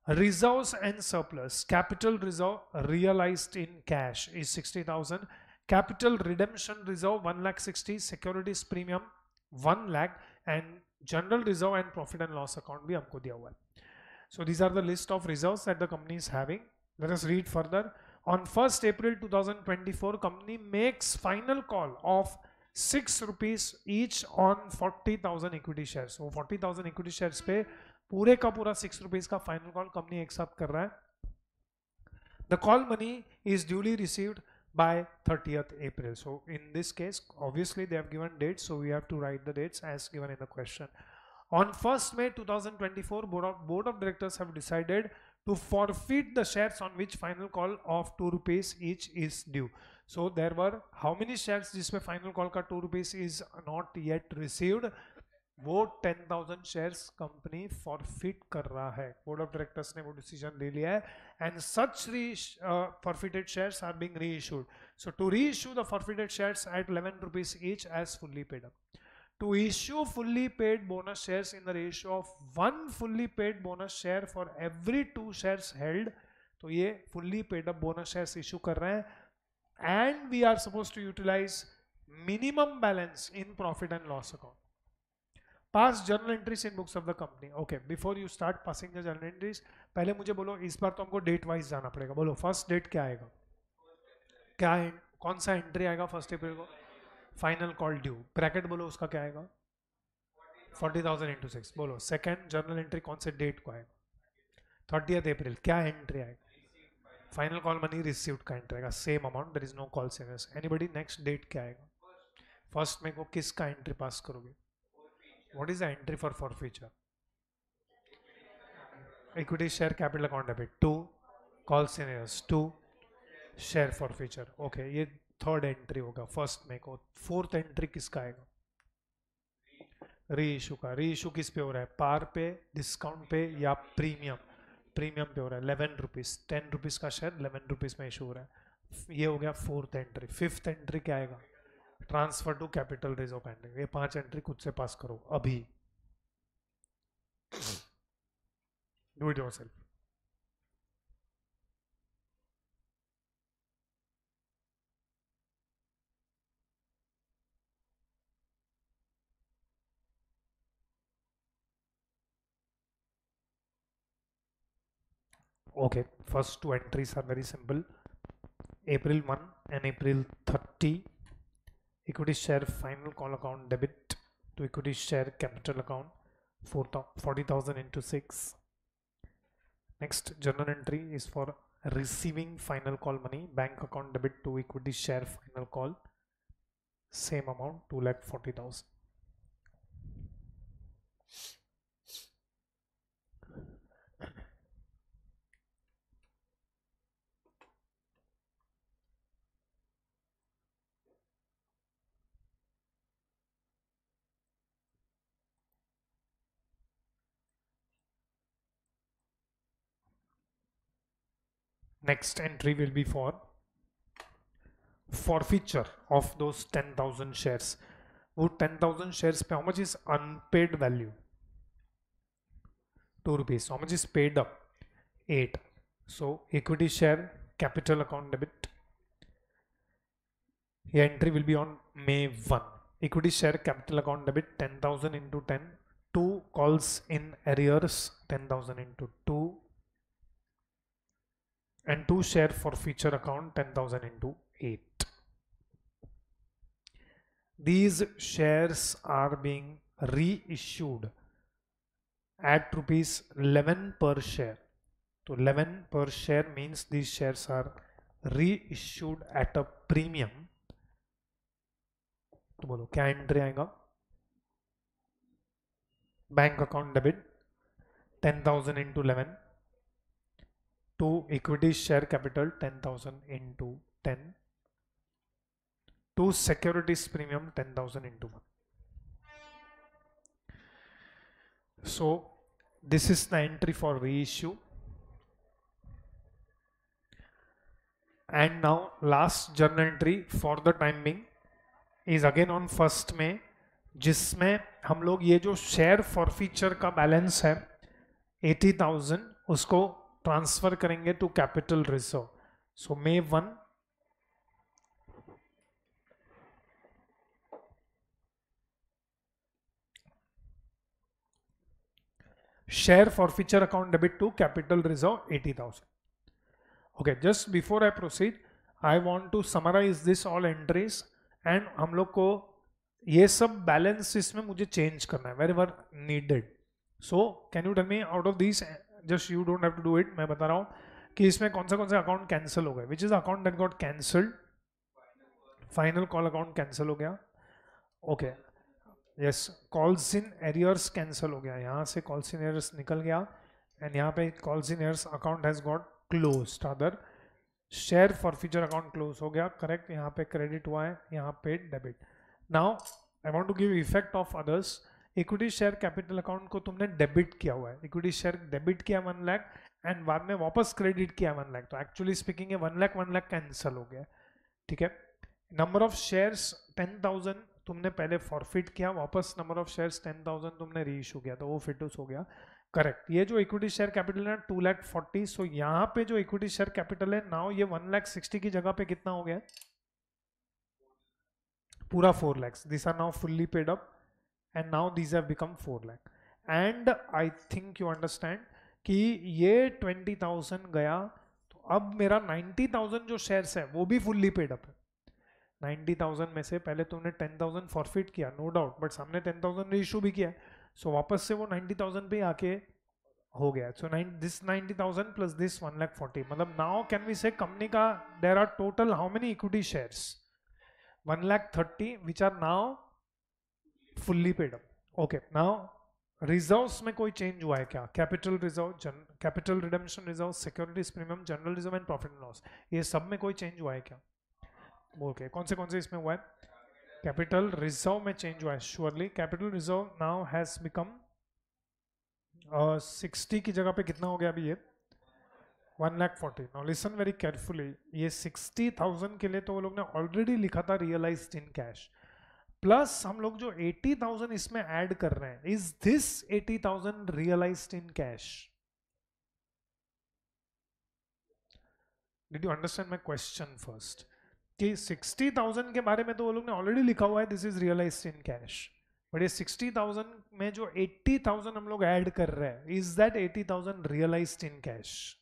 Reserves and surplus. Capital reserve realized in cash is 60,000. Capital redemption reserve 1,60,000. Securities premium 1 lakh, and general reserve and profit and loss account भी हमको दिया हुआ है। So these are the list of reserves that the company is having. Let us read further. On 1st April 2024, company makes final call of 6 rupees each on 40,000 equity shares. So 40,000 equity shares पे पूरे का पूरा 6 rupees का final call company एक साथ कर रहा है। The call money is duly received by 30th April. So in this case, obviously they have given dates, so we have to write the dates as given in the question. On 1st May 2024, Board of Directors have decided to forfeit the shares on which final call of 2 rupees each is due. So there were how many shares जिसमें final call का 2 rupees is not yet received? वो 10,000 shares company forfeit कर रहा है, board of directors ने वो decision ले लिया है, and such forfeited shares are being reissued. So to reissue the forfeited shares at 11 rupees each as fully paid up. To issue fully paid bonus shares in the ratio of 1 fully paid bonus share for every 2 shares held. तो ये fully paid up bonus shares issue कर रहे हैं, and we are supposed to utilize minimum balance in profit and loss account. Pass journal entries in books of the company. Okay, before you start passing the journal entries, पहले मुझे बोलो, इस बार तो हमको date wise जाना पड़ेगा. बोलो first date क्या आएगा, क्या है, कौन सा एंट्री आएगा 1 अप्रैल को? फाइनल कॉल ड्यू, ब्रैकेट बोलो उसका क्या आएगा, 40,000 इंटू 6. बोलो सेकंड जर्नल एंट्री कौन से डेट को आएगा, 30th अप्रैल. क्या एंट्री आएगा, फाइनल कॉल मनी रिसीव्ड का एंट्री आएगा, same amount, there is no call savings. Anybody, next date क्या आएगा, फर्स्ट में को किसका एंट्री पास करोगे? What is the entry for forfeiture? Equity share capital account debit 2, call scenarios 2, share forfeiture. Okay, ये third entry होगा first में को. फोर्थ एंट्री किसका आएगा, रीइशू का. रीइशू किस पे हो रहा है, पार पे, डिस्काउंट पे या प्रीमियम? प्रीमियम पे हो रहा है. 11 रुपीज, 10 रुपीज का शेयर 11 रुपीज में इशू हो रहा है. ये हो गया फोर्थ एंट्री. फिफ्थ एंट्री क्या आएगा, transfer to capital raise of entry. ये 5 एंट्री खुद से पास करो अभी, do it yourself. Okay, first 2 entries are very simple. April 1 and April 30. Equity share final call account debit to equity share capital account 40,000 into 6. Next journal entry is for receiving final call money, bank account debit to equity share final call, same amount 2,40,000. Next entry will be for forfeiture of those 10,000 shares. वो 10,000 shares पे how much is unpaid value, 2 rupees. How much is paid up, 8. So equity share capital account debit. Here entry will be on May 1. Equity share capital account debit 10,000 into 10. 2 calls in arrears 10,000 into 2. And 2 share forfeiture account 10,000 into 8. These shares are being reissued at rupees 11 per share. So 11 per share means these shares are reissued at a premium. तो बोलो क्या entry आएगा, bank account debit 10,000 into 11 to equity share capital 10,000 into 10 to securities premium 10,000 into 1. So this is the entry for reissue. And now last journal entry for the time being is again on 1st May, जिसमें हम लोग ये जो share forfeiture का balance है 80,000 उसको transfer करेंगे to capital reserve. So May 1 share forfeiture account debit to capital reserve 80,000. Okay, just before I proceed, I want to summarize this all entries and हम लोग को ये सब बैलेंस इसमें मुझे चेंज करना है wherever needed. So can you tell me out of these, just you don't have to do it, मैं बता रहा हूँ कि इसमें कौन से अकाउंट कैंसिल हो गए. which is the account that got cancelled? Final call account cancel हो गया. Okay, yes, calls in arrears cancel हो गया, यहाँ से कॉल्स इन एरियर्स निकल गया एंड यहाँ पे calls in arrears account has got closed. Other share forfeiture account close हो गया, करेक्ट. यहाँ पे क्रेडिट हुआ है, यहाँ पे debit. Now I want to give effect of others. Equity share capital account को तुमने डेबिट किया हुआ है, इक्विटी शेयर डेबिट किया 1 लाख एंड बाद में वापस क्रेडिट किया 1 लाख, तो एक्चुअली स्पीकिंग है 1 लाख कैंसिल हो गया, ठीक है। नंबर ऑफ शेयर्स 10,000 तुमने पहले फॉरफिट किया, वापस नंबर ऑफ शेयर्स 10,000 तुमने री इशू किया, तो वो फिटूस हो गया, करेक्ट। ये जो इक्विटी शेयर कैपिटल है 2,40,000, सो यहाँ पे जो इक्विटी शेयर कैपिटल है नाउ ये 1,60,000 की जगह पे कितना हो गया, पूरा 4 lakhs, this are now fully paid up and now these have become 4 lakh and I think you understand कि ये 20,000 गया, तो अब मेरा 90,000 जो शेयर्स है वो भी फुल्ली पेड अप है। 90,000 में से पहले तुमने 10,000 फॉरफिट किया नो डाउट, बट सामने 10,000 इशू भी किया, सो वापस से वो 90,000 पे आके हो गया, सो दिस 90,000 प्लस दिस 1,40,000, मतलब now can we say company का there are total how many equity shares 1,30,000 which are now fully paid up. Okay, now reserves में कोई चेंज हुआ है क्या, capital reserve, capital redemption reserve, securities premium, general reserve and profit and loss, ये सब में कोई चेंज हुआ है क्या, ओके कौन से इसमें हुआ है, कैपिटल रिजर्व में चेंज हुआ है, surely capital reserve now has become 60 की जगह पे कितना हो गया अभी ये 1,40,000। नाउ लिसन वेरी केयरफुली, ये 60,000 के लिए तो वो लोग ने ऑलरेडी लिखा था रियलाइज्ड इन कैश, प्लस हम लोग जो 80,000 इसमें ऐड कर रहे हैं, is this 80,000 realised in cash, did you understand my question first, कि 60,000 के बारे में तो वो लोग ने ऑलरेडी लिखा हुआ है this is realised in cash, but ये 60,000 में जो 80,000 हम लोग ऐड कर रहे हैं, is that 80,000 realised in cash,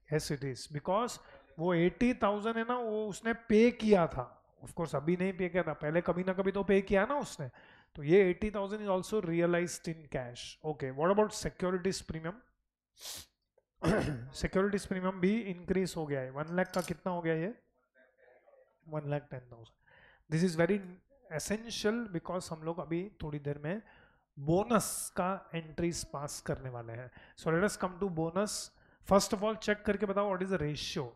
yes it is, because वो 80,000 है ना वो उसने पे किया था, ऑफ कोर्स अभी नहीं पे किया था, पहले कभी ना कभी तो पे किया ना उसने, तो ये 80,000 is also realised in cash. Okay, what about securities premium, securities premium भी इंक्रीज हो गया है, 1 लाख का कितना हो गया ये 1,10,000, this is very essential because हम लोग अभी थोड़ी देर में बोनस का एंट्रीज पास करने वाले हैं, so let us come to bonus. First of all check करके बताओ what is the ratio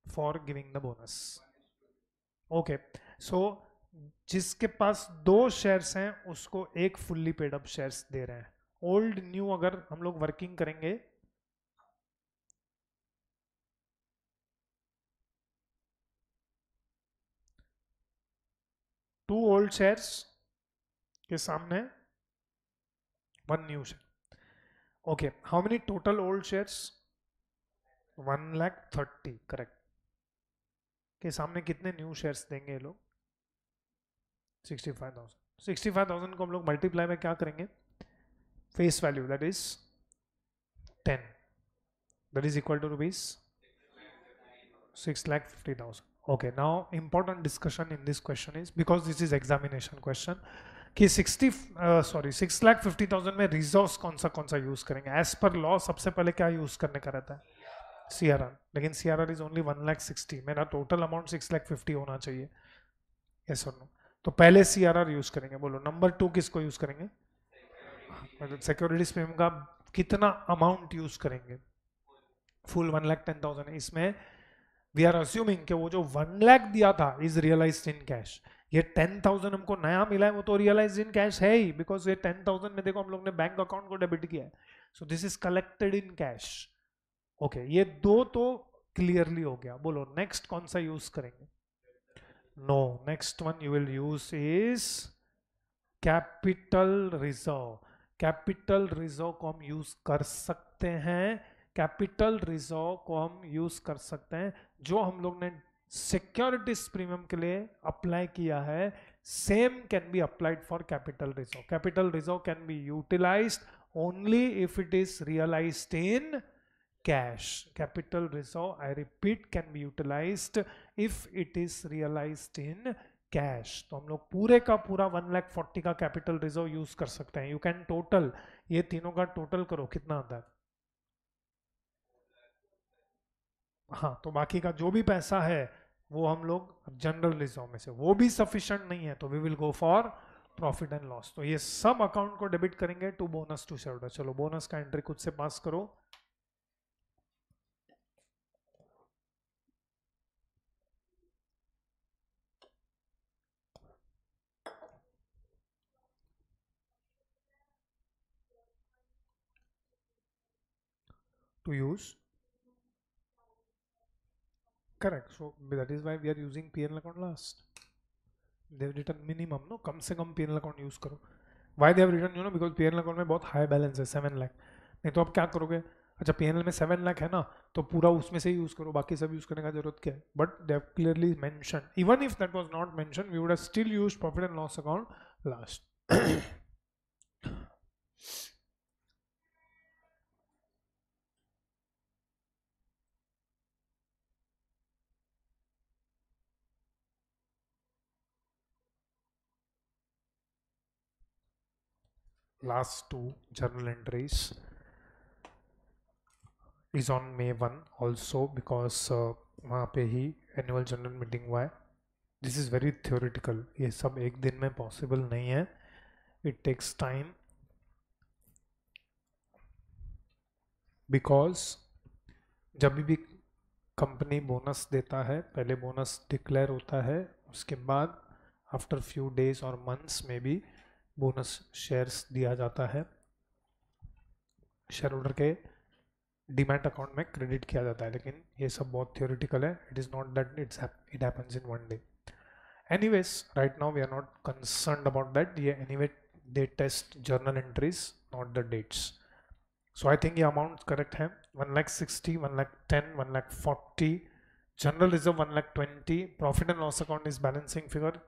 for giving the bonus, okay so जिसके पास 2 शेयर्स हैं उसको एक फुल्ली पेड अप शेयर्स दे रहे हैं, ओल्ड न्यू अगर हम लोग वर्किंग करेंगे, टू ओल्ड शेयर्स के सामने 1 new share, okay how many total old shares 1,30,000 correct, के सामने कितने न्यू शेयर्स देंगे ये लोग 65,000, 65,000 को हम लोग मल्टीप्लाई में क्या करेंगे, face value that is 10, that is equal to rupees 6,50,000. Okay, now important discussion in this question is, because this is examination question, कि 6,50,000 में रिजर्व्स कौन सा यूज करेंगे, एज पर लॉ सबसे पहले क्या यूज करने का रहता है CRR, लेकिन CRR इज ओनली 1,60,000, मेरा टोटल अमाउंट 6,50,000 होना चाहिए, यस और नो, तो पहले CRR यूज करेंगे, बोलो नंबर 2 किसको यूज करेंगे, मतलब सिक्योरिटीज प्रीमियम का कितना अमाउंट यूज करेंगे, फुल 1,10,000 है, इसमें वी आर अज्यूमिंग कि वो जो 1 लाख दिया था इज रियलाइज्ड इन कैश, ये 10,000 हमको नया मिला है वो तो रियलाइज्ड इन कैश है ही, बिकॉज ये 10,000 में देखो हम लोग ने बैंक अकाउंट को डेबिट किया है, so this is collected in cash, okay ये 2 तो क्लियरली हो गया, बोलो नेक्स्ट कौन सा यूज करेंगे, no next one you will use is capital reserve, capital reserve को हम यूज कर सकते हैं, कैपिटल रिजर्व को हम यूज कर सकते हैं, जो हम लोग ने सिक्योरिटीज प्रीमियम के लिए अप्लाई किया है, same can be applied for capital reserve, capital reserve can be utilised only if it is realised in cash, capital reserve I repeat can be utilised if it is realised in cash, तो हम लोग पूरे का पूरा 1,40,000 का capital reserve use कर सकते हैं, यू कैन टोटल, ये तीनों का टोटल करो कितना आता है, हाँ तो बाकी का जो भी पैसा है वो हम लोग जनरल रिजर्व में से, वो भी सफिशिएंट नहीं है तो we will go for profit and loss, तो ये सब अकाउंट को डेबिट करेंगे to bonus to share holder, चलो बोनस का एंट्री खुद से पास करो, to use. Correct. So that is why we are using P&L account last. They have written minimum, no, कम से कम P&L account use करो. Why they have written, you know, because P&L account में बहुत high balance है 7 लाख. नहीं तो आप क्या करोगे? अच्छा P&L में 7 लाख है ना, तो पूरा उसमें से ही यूज करो, बाकी सब यूज करने का जरूरत क्या है? But they have clearly mentioned. Even if that was not mentioned, we would have still used profit and loss account last. Last two journal entries is on May 1 also, because वहाँ पे ही annual general meeting हुआ है. This is very theoretical. ये सब एक दिन में possible नहीं है. It takes time, because जब भी कंपनी बोनस देता है, पहले बोनस डिक्लेयर होता है, उसके बाद आफ्टर फ्यू डेज और मंथ्स में भी बोनस शेयर्स दिया जाता है, शेयर होल्डर के डीमैट अकाउंट में क्रेडिट किया जाता है. लेकिन ये सब बहुत थियोरेटिकल है. It is not that it happens in one day. Anyways right now we are not concerned about that. ये anyway they test journal entries, not the dates. So I think ये अमाउंट करेक्ट है. 1,60,000, 1,10,000, 1,40,000. General reserve 1,20,000. Profit and loss account is balancing figure.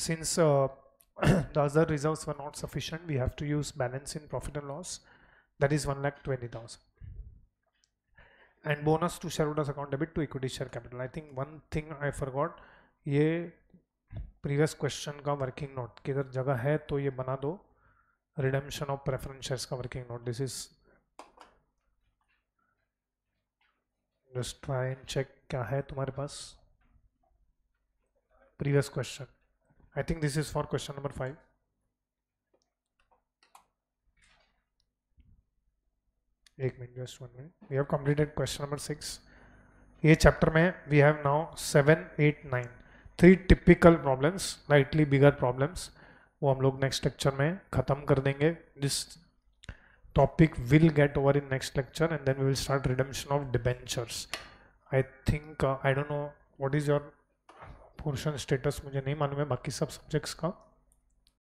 Since the other reserves were not sufficient, we have to use balance in profit and loss. That is 1,20,000. And bonus to shareholders account debit to equity share capital. I think one thing I forgot, ये previous question का working note किधर जगह है तो ये बना दो. Redemption of preference shares का working note. This is just try and check क्या है तुम्हारे पास. Previous question. I think this is for question number 5. एक minute, just 1 minute. We have completed question number 6. ये चैप्टर में we have now 7, 8, 9. 3 typical problems, slightly bigger problems. वो हम लोग next lecture में खत्म कर देंगे. This topic will get over in next lecture, and then we will start redemption of debentures. I think I don't know what is your portion status, मुझे नहीं मालूम है बाकी सब सब्जेक्ट्स का.